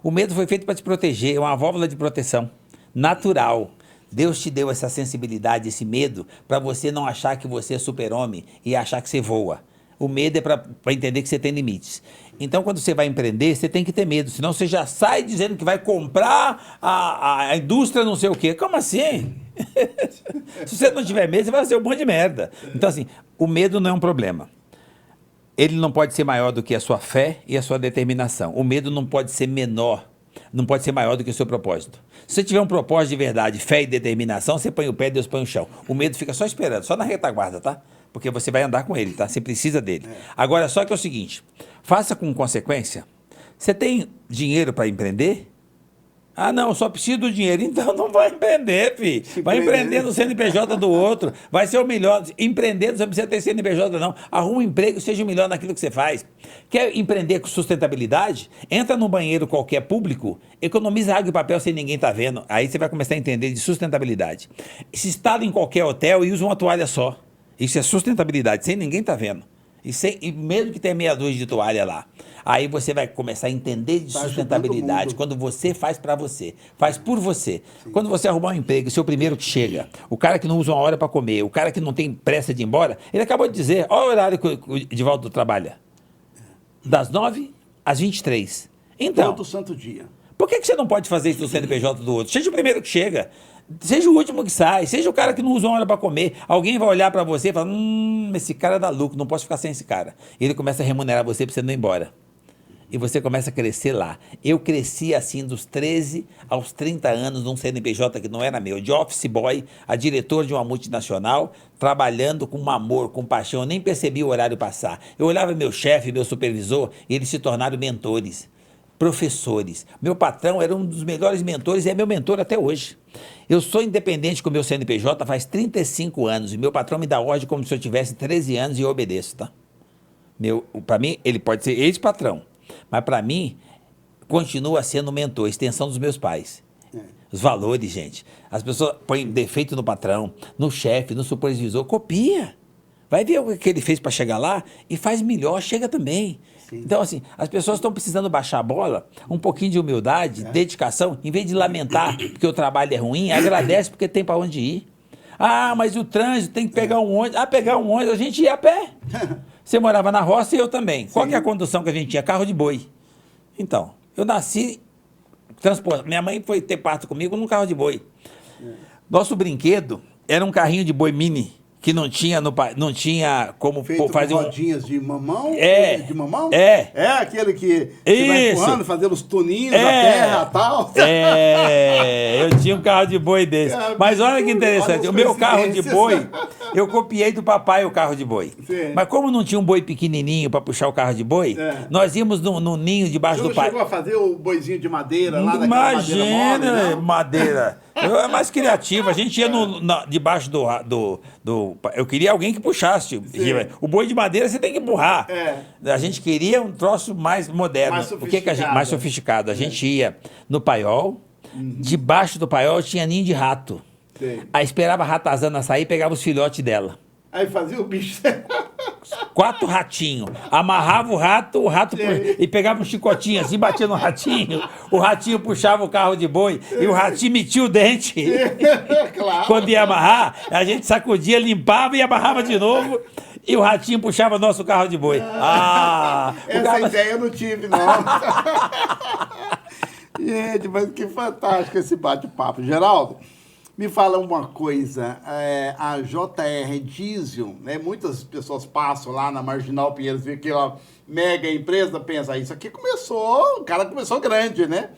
O medo foi feito para te proteger, é uma válvula de proteção natural. Deus te deu essa sensibilidade, esse medo, para você não achar que você é super-homem e achar que você voa. O medo é para entender que você tem limites. Então, quando você vai empreender, você tem que ter medo, senão você já sai dizendo que vai comprar a indústria não sei o quê. Como assim? Se você não tiver medo, você vai fazer um monte de merda. Então, assim, o medo não é um problema. Ele não pode ser maior do que a sua fé e a sua determinação. O medo não pode ser menor, não pode ser maior do que o seu propósito. Se você tiver um propósito de verdade, fé e determinação, você põe o pé e Deus põe o chão. O medo fica só esperando, só na retaguarda, tá? Porque você vai andar com ele, tá? Você precisa dele. Agora, só que é o seguinte, faça com consequência. Você tem dinheiro para empreender? Ah, não, eu só preciso do dinheiro. Então não vai empreender, filho. Vai empreender no CNPJ do outro. Vai ser o melhor. Empreender, você não precisa ter CNPJ, não. Arruma um emprego, seja o melhor naquilo que você faz. Quer empreender com sustentabilidade? Entra num banheiro qualquer público, economiza água e papel sem ninguém estar vendo. Aí você vai começar a entender de sustentabilidade. Se instala em qualquer hotel e usa uma toalha só. Isso é sustentabilidade, sem ninguém estar vendo. E mesmo que tenha meia dúzia de toalha lá. Aí você vai começar a entender de sustentabilidade quando você faz para você, faz por você. Sim. Quando você arrumar um emprego, ser o primeiro que chega, o cara que não usa uma hora para comer, o cara que não tem pressa de ir embora, ele acabou de dizer, olha o horário que o Edivaldo trabalha. Das 9 às 23. Então, todo santo dia. Por que você não pode fazer isso no CNPJ do outro? Seja o primeiro que chega. Seja o último que sai, seja o cara que não usa uma hora para comer. Alguém vai olhar para você e falar, esse cara dá lucro, não posso ficar sem esse cara. E ele começa a remunerar você para você não ir embora. E você começa a crescer lá. Eu cresci assim dos 13 aos 30 anos num CNPJ que não era meu, de office boy a diretor de uma multinacional, trabalhando com amor, com paixão. Eu nem percebi o horário passar. Eu olhava meu chefe, meu supervisor, e eles se tornaram mentores. Professores. Meu patrão era um dos melhores mentores e é meu mentor até hoje. Eu sou independente com o meu CNPJ faz 35 anos e meu patrão me dá ordem como se eu tivesse 13 anos e eu obedeço, tá? Para mim, ele pode ser ex-patrão, mas para mim, continua sendo mentor, extensão dos meus pais. Os valores, gente. As pessoas põem defeito no patrão, no chefe, no supervisor, copia. Vai ver o que ele fez para chegar lá e faz melhor, chega também. Então, assim, as pessoas estão precisando baixar a bola, um pouquinho de humildade, dedicação, em vez de lamentar porque o trabalho é ruim, agradece porque tem para onde ir. Ah, mas o trânsito tem que pegar um ônibus. Ah, pegar um ônibus, a gente ia a pé. Você morava na roça e eu também. Qual que é a condução que a gente tinha? Carro de boi. Então, eu nasci, minha mãe foi ter parto comigo num carro de boi. Nosso brinquedo era um carrinho de boi mini, que não tinha como feito fazer com rodinhas de mamão? De mamão? É aquele que você vai empurrando, fazendo os tuninhos da terra e tal. Eu tinha um carro de boi desse. Mas olha que interessante, o meu carro de boi, Eu copiei do papai o carro de boi. Sim. Mas como não tinha um boi pequenininho para puxar o carro de boi, nós íamos no ninho debaixo Você do não chegou a fazer o boizinho de madeira lá daquela Imagina, madeira mole, não? madeira. Eu é mais criativo. A gente ia debaixo do. Eu queria alguém que puxasse. O boi de madeira você tem que empurrar. A gente queria um troço mais moderno. Mais O que que a gente, mais sofisticado? A gente ia no paiol, debaixo do paiol tinha ninho de rato. Sim. Aí esperava a ratazana sair e pegava os filhotes dela. Aí fazia o bicho. 4 ratinhos. Amarrava o rato e pegava um chicotinho assim, batia no ratinho. O ratinho puxava o carro de boi e o ratinho metia o dente. Claro. Quando ia amarrar, a gente sacudia, limpava e amarrava de novo. E o ratinho puxava nosso carro de boi. Essa ideia eu não tive, não. Gente, mas que fantástico esse bate-papo. Geraldo, me fala uma coisa, a JR Diesel, né? Muitas pessoas passam lá na Marginal Pinheiros, vê aquela mega empresa, pensa, isso aqui o cara começou grande, né?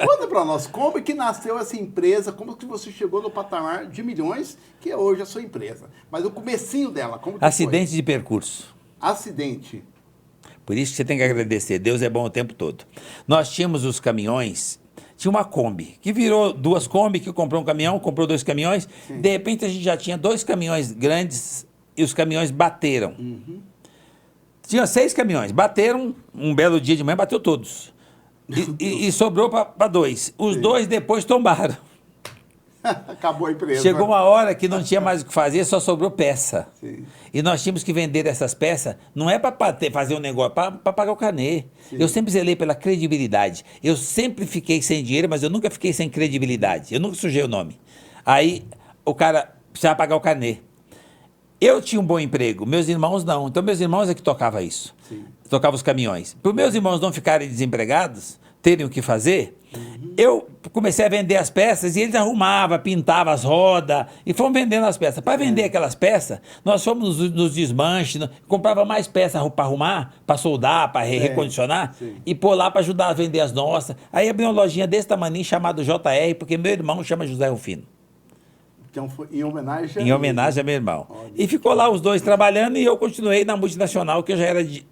Conta pra nós, como que nasceu essa empresa, como que você chegou no patamar de milhões, que é hoje a sua empresa. Mas o comecinho dela, como que Acidente de percurso. Acidente. Por isso que você tem que agradecer, Deus é bom o tempo todo. Nós tínhamos os caminhões. Tinha uma Kombi, que virou 2 Kombi, que comprou um caminhão, comprou 2 caminhões. Sim. De repente, a gente já tinha 2 caminhões grandes e os caminhões bateram. Tinha 6 caminhões, bateram, um belo dia de manhã, bateu todos. E sobrou para 2. Os 2 depois tombaram. Acabou a empresa. Chegou uma hora que não tinha mais o que fazer, só sobrou peça. Sim. E nós tínhamos que vender essas peças, não é para fazer um negócio, para pagar o carnê. Sim. Eu sempre zelei pela credibilidade. Eu sempre fiquei sem dinheiro, mas eu nunca fiquei sem credibilidade. Eu nunca sujei o nome. Aí o cara precisava pagar o carnê. Eu tinha um bom emprego, meus irmãos não. Então meus irmãos é que tocavam isso. Sim. Tocavam os caminhões. Para os meus irmãos não ficarem desempregados, terem o que fazer, eu comecei a vender as peças e eles arrumavam, pintavam as rodas e fomos vendendo as peças. Para vender aquelas peças, nós fomos nos desmanches, comprava mais peças para arrumar, para soldar, para recondicionar e pôr lá para ajudar a vender as nossas. Aí abri uma lojinha desse tamanho chamada JR, porque meu irmão chama José Rufino. Então foi em homenagem Em homenagem a meu irmão. E ficou lá os 2 trabalhando e eu continuei na multinacional, que eu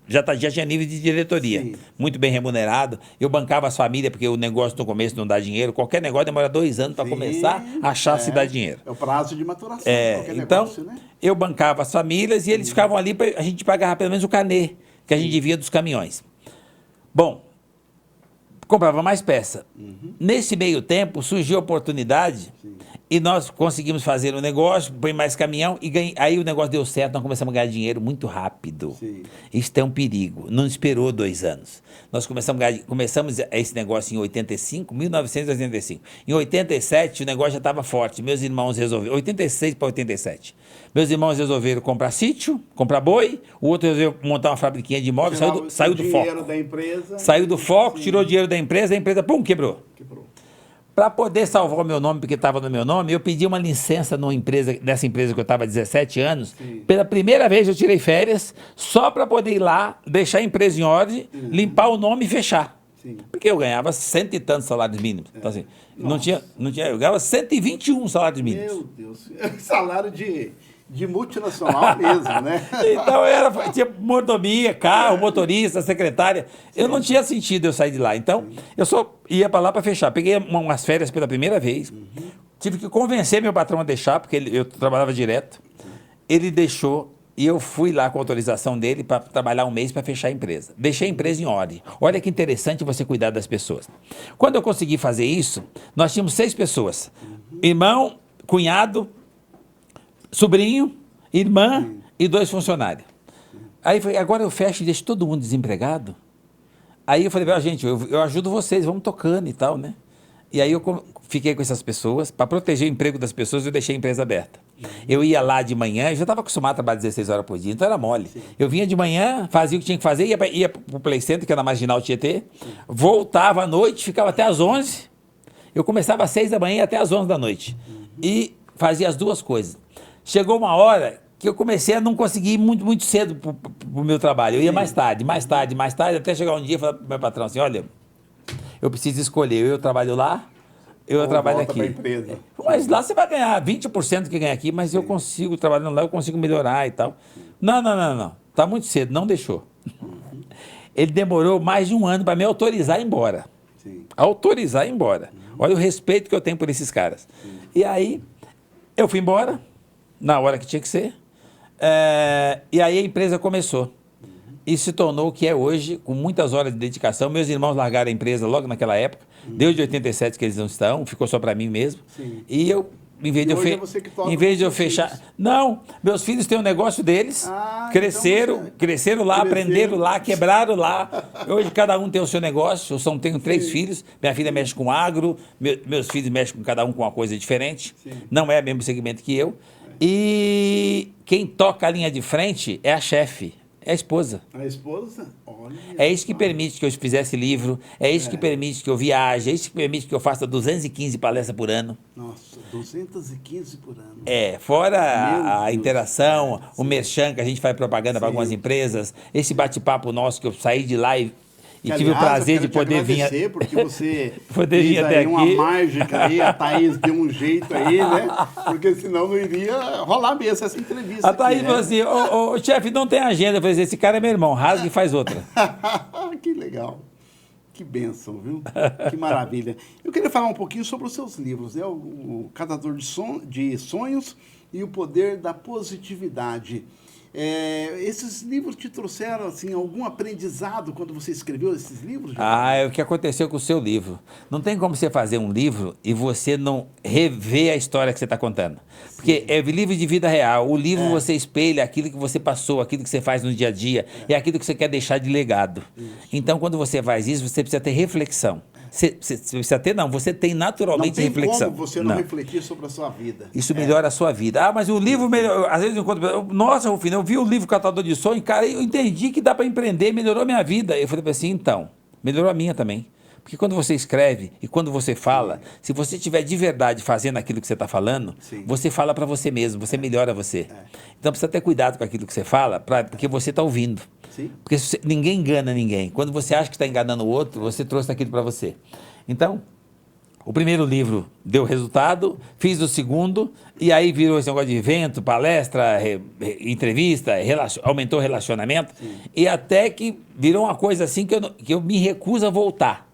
já tinha nível de diretoria. Sim. Muito bem remunerado. Eu bancava as famílias, porque o negócio no começo não dá dinheiro. Qualquer negócio demora 2 anos para começar a achar se dá dinheiro. É o prazo de maturação. Qualquer Então, negócio, né? eu bancava as famílias e eles ficavam ali, a gente pagava pelo menos o carnê que a gente devia dos caminhões. Bom, comprava mais peça. Nesse meio tempo, surgiu a oportunidade e nós conseguimos fazer um negócio, põe mais caminhão e aí o negócio deu certo, nós começamos a ganhar dinheiro muito rápido. Sim. Isso é um perigo. Não esperou 2 anos. Nós começamos esse negócio em 1985. Em 87, o negócio já estava forte. Meus irmãos resolveram, 86 para 87. Meus irmãos resolveram comprar sítio, comprar boi, o outro resolveu montar uma fabriquinha de imóveis, saiu do foco. Da empresa. Saiu do foco, tirou o dinheiro da empresa, a empresa, pum, quebrou. Para poder salvar o meu nome, porque estava no meu nome, eu pedi uma licença nessa empresa que eu estava há 17 anos. Sim. Pela primeira vez eu tirei férias, só para poder ir lá, deixar a empresa em ordem, limpar o nome e fechar. Sim. Porque eu ganhava 100 e tantos salários mínimos. Então, assim, não tinha, eu ganhava 121 salários mínimos. Meu Deus, salário de multinacional mesmo, né? Então tinha mordomia, carro, motorista, secretária. Eu não tinha sentido eu sair de lá. Então, eu só ia para lá para fechar. Peguei umas férias pela primeira vez. Tive que convencer meu patrão a deixar, porque eu trabalhava direto. Ele deixou e eu fui lá com a autorização dele para trabalhar 1 mês para fechar a empresa. Deixei a empresa em ordem. Olha que interessante você cuidar das pessoas. Quando eu consegui fazer isso, nós tínhamos 6 pessoas. Irmão, cunhado, sobrinho, irmã e 2 funcionários. Aí eu falei, agora eu fecho e deixo todo mundo desempregado? Aí eu falei, gente, eu ajudo vocês, vamos tocando e tal, né? E aí eu fiquei com essas pessoas, para proteger o emprego das pessoas, eu deixei a empresa aberta. Eu ia lá de manhã, eu já estava acostumado a trabalhar 16 horas por dia, então era mole. Sim. Eu vinha de manhã, fazia o que tinha que fazer, ia para o Play Center, que era na Marginal Tietê, voltava à noite, ficava até às 11, eu começava às 6 da manhã até às 11 da noite. E fazia as 2 coisas. Chegou uma hora que eu comecei a não conseguir ir muito cedo para o meu trabalho. Eu ia mais tarde, até chegar um dia e falar para o meu patrão assim, olha, eu preciso escolher, eu trabalho lá Eu Ou trabalho volta aqui. pra empresa. Mas lá você vai ganhar 20% do que ganha aqui, mas eu consigo, trabalhando lá, eu consigo melhorar e tal. Não, não, não, não. Tá muito cedo, não deixou. Ele demorou mais de um ano para me autorizar a ir embora. Sim. Autorizar a ir embora. Olha o respeito que eu tenho por esses caras. E aí, eu fui embora, na hora que tinha que ser, e aí a empresa começou. E se tornou o que é hoje, com muitas horas de dedicação. Meus irmãos largaram a empresa logo naquela época, desde 87 que eles não estão, ficou só para mim mesmo. Sim. E eu, em vez E de eu, hoje é você que toca em vez de com eu seus fechar... filhos. Não, meus filhos têm um negócio deles, Ah, cresceram, então você- cresceram lá, Cresceram. aprenderam lá, quebraram lá. Hoje cada um tem o seu negócio, tenho 3 filhos, minha filha mexe com agro, meus filhos mexem com cada um com uma coisa diferente, Sim. não é o mesmo segmento que eu. E quem toca a linha de frente é a chefe, é a esposa. A esposa, olha. É isso que permite que eu fizesse livro, é isso que permite que eu viaje, é isso que permite que eu faça 215 palestras por ano. Nossa, 215 por ano. Fora Meu a Deus. interação, o merchan que a gente faz propaganda para algumas empresas, esse bate-papo nosso que eu saí de lá e Que, tive o aliás, prazer eu de quero te poder vir. agradecer, porque você Poder fez vir até aí uma aqui. mágica aí, a Thaís deu um jeito aí, né? Porque senão não iria rolar mesmo essa entrevista. A Thaís aqui, falou né? assim, ô, chefe, não tem agenda. Eu falei, esse cara é meu irmão, rasga e faz outra. Que legal. Que bênção, viu? Que maravilha. Eu queria falar um pouquinho sobre os seus livros, né? O Catador de Sonhos e o Poder da Positividade. Esses livros te trouxeram assim, algum aprendizado quando você escreveu esses livros? É o que aconteceu com o seu livro. Não tem como você fazer um livro e você não rever a história que você está contando. Porque é livro de vida real. O livro você espelha aquilo que você passou, aquilo que você faz no dia a dia, é aquilo que você quer deixar de legado. Então, quando você faz isso, você precisa ter reflexão. Você precisa ter, não, você tem naturalmente Não tem reflexão. como você não refletir sobre a sua vida. Isso melhora a sua vida. Mas o livro, às vezes eu encontro, nossa, Rufino, eu vi o livro Catador de Sonhos, cara, eu entendi que dá para empreender, melhorou a minha vida. Eu falei assim, então, melhorou a minha também. Porque quando você escreve e quando você fala, se você estiver de verdade fazendo aquilo que você está falando, você fala para você mesmo, você melhora você. Então precisa ter cuidado com aquilo que você fala, porque você está ouvindo. Sim. Porque ninguém engana ninguém. Quando você acha que está enganando o outro, você trouxe aquilo para você. Então, o primeiro livro deu resultado, fiz o segundo, e aí virou esse negócio de evento, palestra, entrevista, aumentou o relacionamento, e até que virou uma coisa assim que eu me recuso a voltar.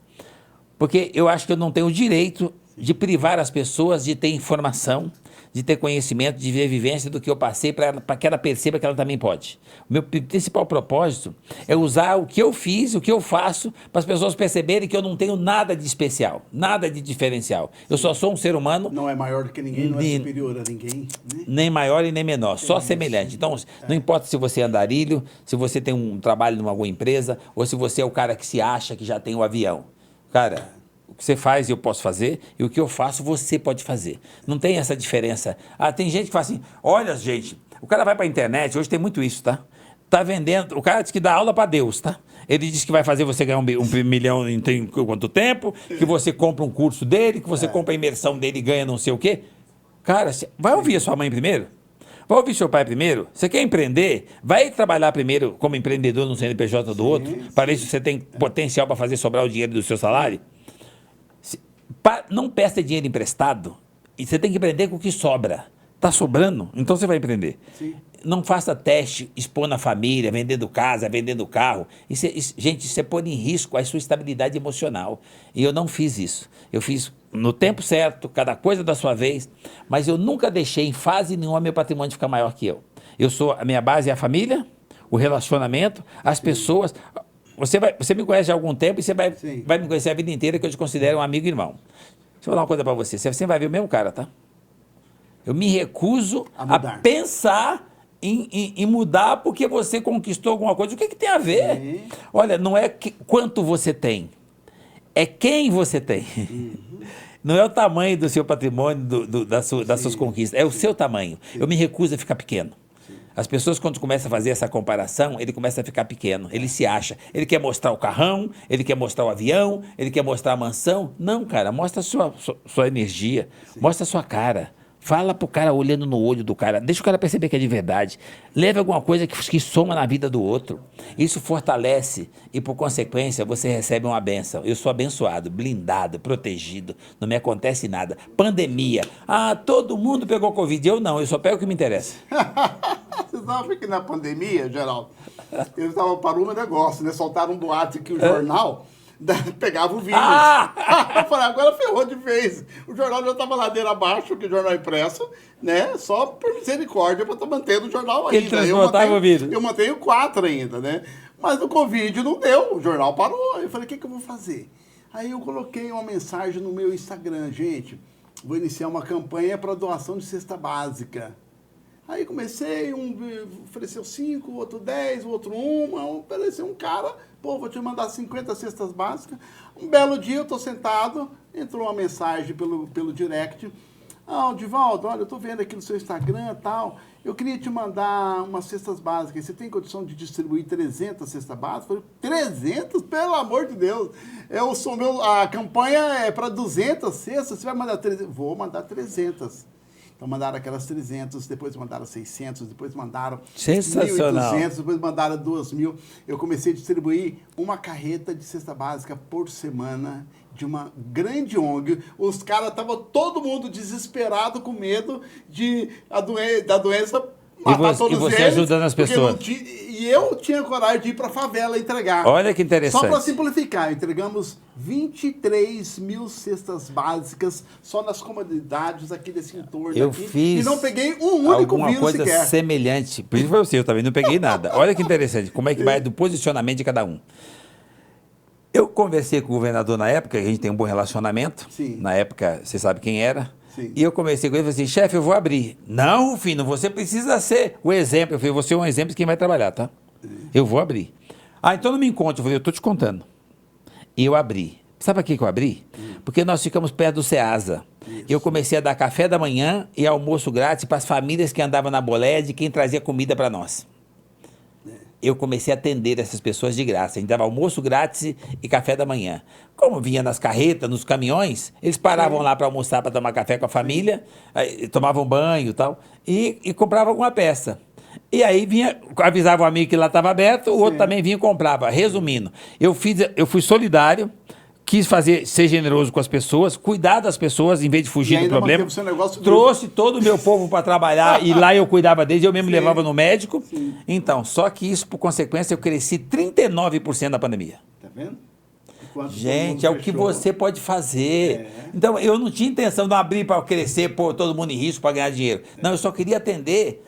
Porque eu acho que eu não tenho o direito de privar as pessoas de ter informação, de ter conhecimento, de ver vivência do que eu passei para que ela perceba que ela também pode. O meu principal propósito é usar o que eu fiz, o que eu faço, para as pessoas perceberem que eu não tenho nada de especial, nada de diferencial. Eu só sou um ser humano. Não é maior do que ninguém, não é superior a ninguém. Né? Nem maior e nem menor, só semelhante. Então, não importa se você é andarilho, se você tem um trabalho em alguma empresa, ou se você é o cara que se acha que já tem o avião. Cara, o que você faz eu posso fazer, e o que eu faço você pode fazer. Não tem essa diferença. Tem gente que fala assim, olha gente, o cara vai para a internet, hoje tem muito isso, tá? Tá vendendo, o cara diz que dá aula para Deus, tá? Ele diz que vai fazer você ganhar um milhão em quanto tempo, que você compra um curso dele, que você compra a imersão dele e ganha não sei o quê. Cara, vai ouvir a sua mãe primeiro? Vai ouvir seu pai primeiro? Você quer empreender? Vai trabalhar primeiro como empreendedor no CNPJ do outro, para ver se você tem potencial para fazer sobrar o dinheiro do seu salário? Não peça dinheiro emprestado, e você tem que empreender com o que sobra. Está sobrando? Então você vai empreender. Sim. Não faça teste, expondo a família, vendendo casa, vendendo carro. Gente, isso é pôr em risco a sua estabilidade emocional. E eu não fiz isso. Eu fiz no tempo certo, cada coisa da sua vez, mas eu nunca deixei em fase nenhuma meu patrimônio ficar maior que eu. A minha base é a família, o relacionamento, as pessoas. Você me conhece há algum tempo e você vai me conhecer a vida inteira, que eu te considero um amigo e irmão. Deixa eu falar uma coisa para você. Você vai ver o mesmo cara, tá? Eu me recuso a pensar em mudar porque você conquistou alguma coisa. O que tem a ver? Sim. Olha, não é quanto você tem, é quem você tem. Não é o tamanho do seu patrimônio, das suas conquistas, é o seu tamanho. Eu me recuso a ficar pequeno. As pessoas, quando começam a fazer essa comparação, ele começa a ficar pequeno, ele se acha. Ele quer mostrar o carrão, ele quer mostrar o avião, ele quer mostrar a mansão. Não, cara, mostra a sua energia, mostra a sua cara, Fala pro cara olhando no olho do cara. Deixa o cara perceber que é de verdade. Leve alguma coisa que soma na vida do outro. Isso fortalece e, por consequência, você recebe uma bênção. Eu sou abençoado, blindado, protegido. Não me acontece nada. Pandemia. Ah, todo mundo pegou Covid. Eu não, eu só pego o que me interessa. Você sabe que na pandemia, Geraldo, eles estavam parando um negócio, né? Soltaram um boato que o jornal pegava o vírus. Eu falei, agora ferrou de vez. O jornal já estava ladeira abaixo, que o jornal impresso, né? Só por misericórdia para estar mantendo o jornal ainda. Ele transportava o vírus. Eu mantenho 4 ainda, né? Mas no Covid não deu, o jornal parou. Eu falei, o que eu vou fazer? Aí eu coloquei uma mensagem no meu Instagram, gente, vou iniciar uma campanha para doação de cesta básica. Aí comecei, um ofereceu 5, o outro 10, o outro 1, ofereceu um cara, pô, vou te mandar 50 cestas básicas. Um belo dia eu tô sentado, entrou uma mensagem pelo direct. Ah, Divaldo, olha, eu tô vendo aqui no seu Instagram e tal, eu queria te mandar umas cestas básicas. Você tem condição de distribuir 300 cestas básicas? Eu falei, 300? Pelo amor de Deus! A campanha é para 200 cestas, você vai mandar 300? Vou mandar 300. Então mandaram aquelas 300, depois mandaram 600, depois mandaram 1.200, depois mandaram 2.000. Eu comecei a distribuir uma carreta de cesta básica por semana de uma grande ONG. Os caras estavam todo mundo desesperado com medo da doença matar todos eles. E você ajudando as pessoas. E eu tinha coragem de ir para a favela entregar. Olha que interessante. Só para simplificar, entregamos 23 mil cestas básicas só nas comunidades aqui desse entorno. Eu fiz e não peguei um único vírus coisa sequer. Semelhante. Por isso foi você, eu também não peguei nada. Olha que interessante, como é que vai do posicionamento de cada um. Eu conversei com o governador na época, a gente tem um bom relacionamento. Sim. Na época, você sabe quem era. Sim. E eu conversei com ele e falei assim, chefe, eu vou abrir. Não, filho, você precisa ser o exemplo. Eu falei, você é um exemplo de quem vai trabalhar, tá? Eu vou abrir. Ah, então não me encontre. Eu falei, eu tô te contando. E eu abri. Sabe por que eu abri? Porque nós ficamos perto do Ceasa. Eu comecei a dar café da manhã e almoço grátis para as famílias que andavam na boleia de quem trazia comida para nós. Eu comecei a atender essas pessoas de graça. A gente dava almoço grátis e café da manhã. Como vinha nas carretas, nos caminhões, eles paravam lá para almoçar, para tomar café com a família, aí, tomavam banho e compravam alguma peça. E aí avisava o amigo que lá estava aberto, o outro também vinha e comprava. Resumindo, eu fui solidário, quis ser generoso com as pessoas, cuidar das pessoas em vez de fugir do problema. Trouxe todo o meu povo para trabalhar e lá eu cuidava deles, eu mesmo levava no médico. Sim. Então, só que isso, por consequência, eu cresci 39% na pandemia. Tá vendo? Gente, é o que você pode fazer. Então, eu não tinha intenção de abrir para crescer, pôr todo mundo em risco para ganhar dinheiro. Não, eu só queria atender.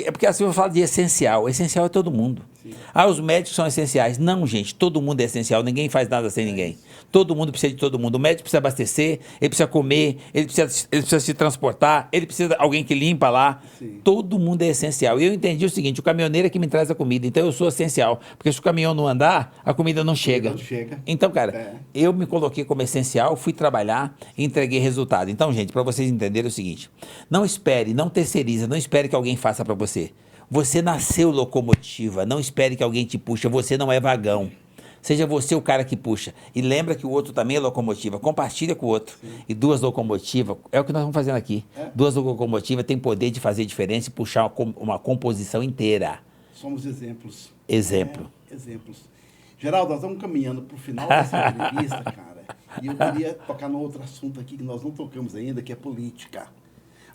Porque assim eu falo de essencial. Essencial é todo mundo. Sim. Ah, os médicos são essenciais. Não, gente, todo mundo é essencial. Ninguém faz nada sem ninguém. Todo mundo precisa de todo mundo. O médico precisa abastecer, ele precisa comer, ele precisa se transportar, ele precisa de alguém que limpa lá. Sim. Todo mundo é essencial. E eu entendi o seguinte, o caminhoneiro é que me traz a comida, então eu sou essencial. Porque se o caminhão não andar, a comida não chega. Então, cara, eu me coloquei como essencial, fui trabalhar e entreguei resultado. Então, gente, para vocês entenderem o seguinte, não espere, não terceiriza, não espere que alguém faça para você. Você nasceu locomotiva, não espere que alguém te puxe, você não é vagão. Seja você o cara que puxa. E lembra que o outro também é locomotiva. Compartilha com o outro. Sim. E 2 locomotivas, é o que nós estamos fazendo aqui. 2 locomotivas têm poder de fazer diferença e puxar uma composição inteira. Somos exemplos. Exemplo. Exemplos. Geraldo, nós estamos caminhando para o final dessa entrevista, cara. E eu queria tocar num outro assunto aqui que nós não tocamos ainda, que é política.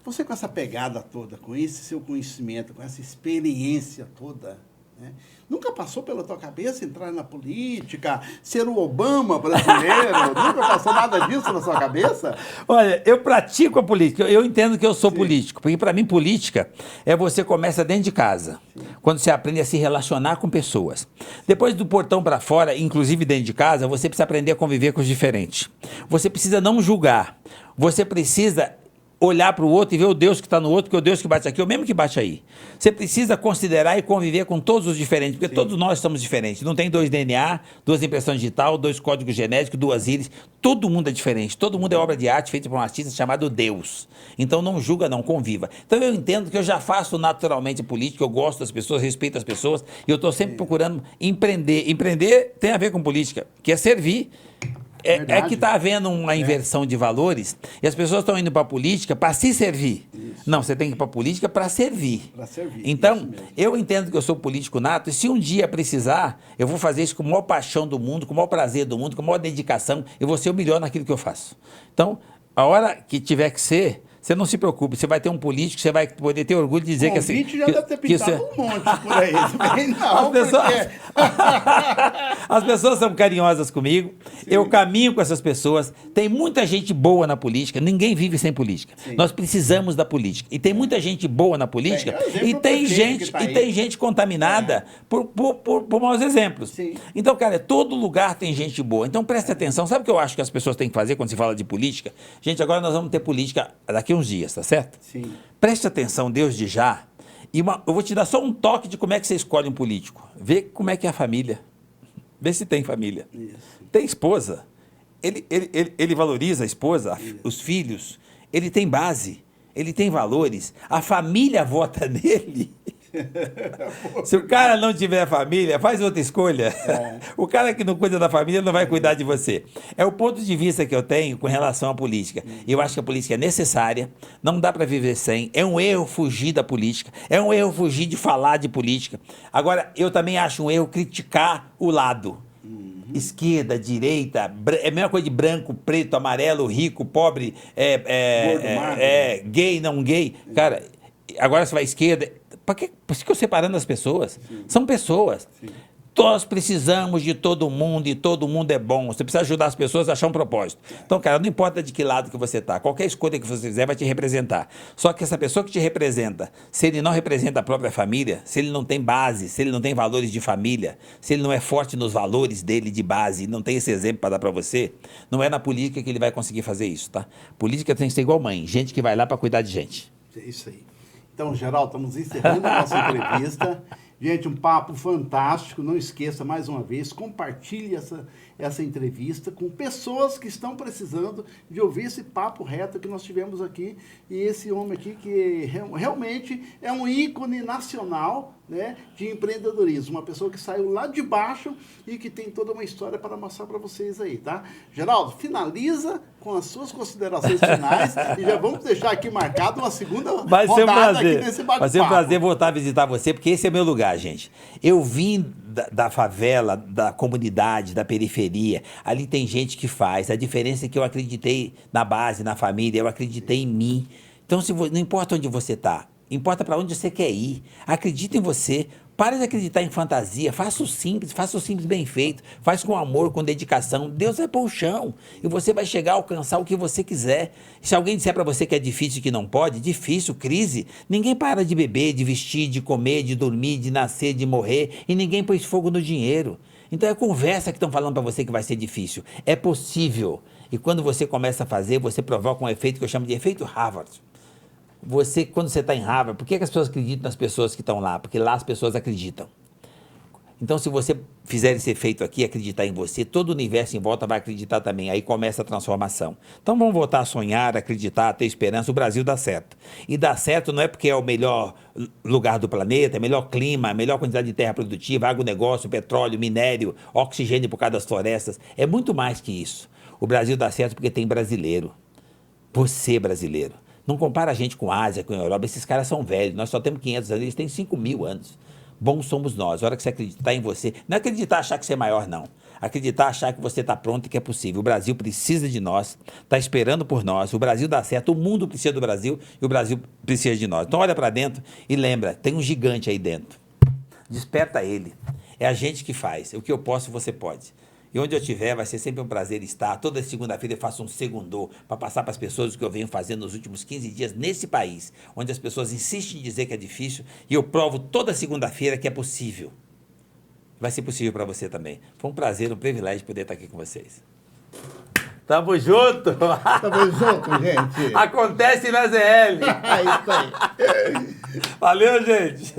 Você com essa pegada toda, com esse seu conhecimento, com essa experiência toda, né? Nunca passou pela tua cabeça entrar na política, ser o Obama brasileiro? Nunca passou nada disso na sua cabeça? Olha, eu pratico a política, eu entendo que eu sou político, porque para mim política é você começa dentro de casa, quando você aprende a se relacionar com pessoas. Depois do portão para fora, inclusive dentro de casa, você precisa aprender a conviver com os diferentes. Você precisa não julgar, você precisa olhar para o outro e ver o Deus que está no outro, porque o Deus que bate aqui é o mesmo que bate aí. Você precisa considerar e conviver com todos os diferentes, porque todos nós somos diferentes. Não tem 2 DNA, 2 impressões digital, 2 códigos genéticos, 2 íris. Todo mundo é diferente. Todo mundo é obra de arte feita por um artista chamado Deus. Então não julga, não, conviva. Então eu entendo que eu já faço naturalmente política, eu gosto das pessoas, respeito as pessoas, e eu estou sempre procurando empreender. Empreender tem a ver com política, que é servir. É que está havendo uma inversão de valores e as pessoas estão indo para a política para se servir. Isso. Não, você tem que ir para a política para servir. Para servir. Então, eu entendo que eu sou político nato e se um dia precisar, eu vou fazer isso com a maior paixão do mundo, com o maior prazer do mundo, com a maior dedicação. Eu vou ser o melhor naquilo que eu faço. Então, a hora que tiver que ser, você não se preocupe, você vai ter um político, você vai poder ter orgulho de dizer que assim. Já deve ter pintado um monte por aí. Não, as pessoas são carinhosas comigo, sim. Eu caminho com essas pessoas. Tem muita gente boa na política, ninguém vive sem política. Sim. Nós precisamos da política. E tem muita gente boa na política e tem gente contaminada por maus exemplos. Sim. Então, cara, todo lugar tem gente boa. Então preste atenção. Sabe o que eu acho que as pessoas têm que fazer quando se fala de política? Gente, agora nós vamos ter política daqui uns dias, tá certo? Sim. Preste atenção, Deus de já. E eu vou te dar só um toque de como é que você escolhe um político. Vê como é que é a família. Vê se tem família. Isso. Tem esposa. Ele valoriza a esposa, os filhos. Ele tem base. Ele tem valores. A família vota nele. Se o cara não tiver família, faz outra escolha. O cara que não cuida da família não vai cuidar de você. É o ponto de vista que eu tenho com relação à política. Eu acho que a política é necessária, não dá para viver sem. É um erro fugir da política, é um erro fugir de falar de política. Agora, eu também acho um erro criticar o lado. Esquerda, direita, é a mesma coisa de branco, preto, amarelo, rico, pobre, gay, não gay. Cara, agora você vai à esquerda. Por que eu separando as pessoas? Sim. São pessoas. Sim. Nós precisamos de todo mundo e todo mundo é bom. Você precisa ajudar as pessoas a achar um propósito. Então, cara, não importa de que lado que você está, qualquer escolha que você fizer vai te representar. Só que essa pessoa que te representa, se ele não representa a própria família, se ele não tem base, se ele não tem valores de família, se ele não é forte nos valores dele de base, não tem esse exemplo para dar para você, não é na política que ele vai conseguir fazer isso, tá? Política tem que ser igual mãe, gente que vai lá para cuidar de gente. É isso aí. Então, Geraldo, estamos encerrando a nossa entrevista. Gente, um papo fantástico. Não esqueça, mais uma vez, compartilhe essa entrevista com pessoas que estão precisando de ouvir esse papo reto que nós tivemos aqui. E esse homem aqui que realmente é um ícone nacional, né, de empreendedorismo. Uma pessoa que saiu lá de baixo e que tem toda uma história para mostrar para vocês aí, tá? Geraldo, finaliza com as suas considerações finais e já vamos deixar aqui marcado uma segunda rodada aqui nesse bate-papo. Vai ser um prazer voltar a visitar você, porque esse é meu lugar, gente. Eu vim da favela, da comunidade, da periferia. Ali tem gente que faz. A diferença é que eu acreditei na base, na família, eu acreditei em mim. Então, não importa onde você está, importa para onde você quer ir. Acredita em você. Para de acreditar em fantasia. Faça o simples bem feito. Faz com amor, com dedicação. Deus vai pôr o chão. E você vai chegar a alcançar o que você quiser. Se alguém disser para você que é difícil e que não pode, difícil, crise. Ninguém para de beber, de vestir, de comer, de dormir, de nascer, de morrer. E ninguém pôs fogo no dinheiro. Então é conversa que estão falando para você que vai ser difícil. É possível. E quando você começa a fazer, você provoca um efeito que eu chamo de efeito Harvard. Quando você está em Harvard, por que as pessoas acreditam nas pessoas que estão lá? Porque lá as pessoas acreditam. Então, se você fizer esse efeito aqui, acreditar em você, todo o universo em volta vai acreditar também. Aí começa a transformação. Então, vamos voltar a sonhar, acreditar, ter esperança. O Brasil dá certo. E dá certo não é porque é o melhor lugar do planeta, é melhor clima, a melhor quantidade de terra produtiva, agronegócio, petróleo, minério, oxigênio por causa das florestas. É muito mais que isso. O Brasil dá certo porque tem brasileiro. Você, brasileiro. Não compara a gente com a Ásia, com a Europa. Esses caras são velhos. Nós só temos 500 anos, eles têm 5.000 anos. Bons somos nós. A hora que você acreditar em você, não é acreditar achar que você é maior, não. Acreditar achar que você está pronto e que é possível. O Brasil precisa de nós, está esperando por nós. O Brasil dá certo, o mundo precisa do Brasil e o Brasil precisa de nós. Então olha para dentro e lembra, tem um gigante aí dentro. Desperta ele. É a gente que faz. O que eu posso, você pode. E onde eu estiver, vai ser sempre um prazer estar. Toda segunda-feira eu faço um segundô para passar para as pessoas o que eu venho fazendo nos últimos 15 dias nesse país, onde as pessoas insistem em dizer que é difícil, e eu provo toda segunda-feira que é possível. Vai ser possível para você também. Foi um prazer, um privilégio poder estar aqui com vocês. Tamo junto! Tamo junto, gente! Acontece na ZL! É isso aí! Valeu, gente!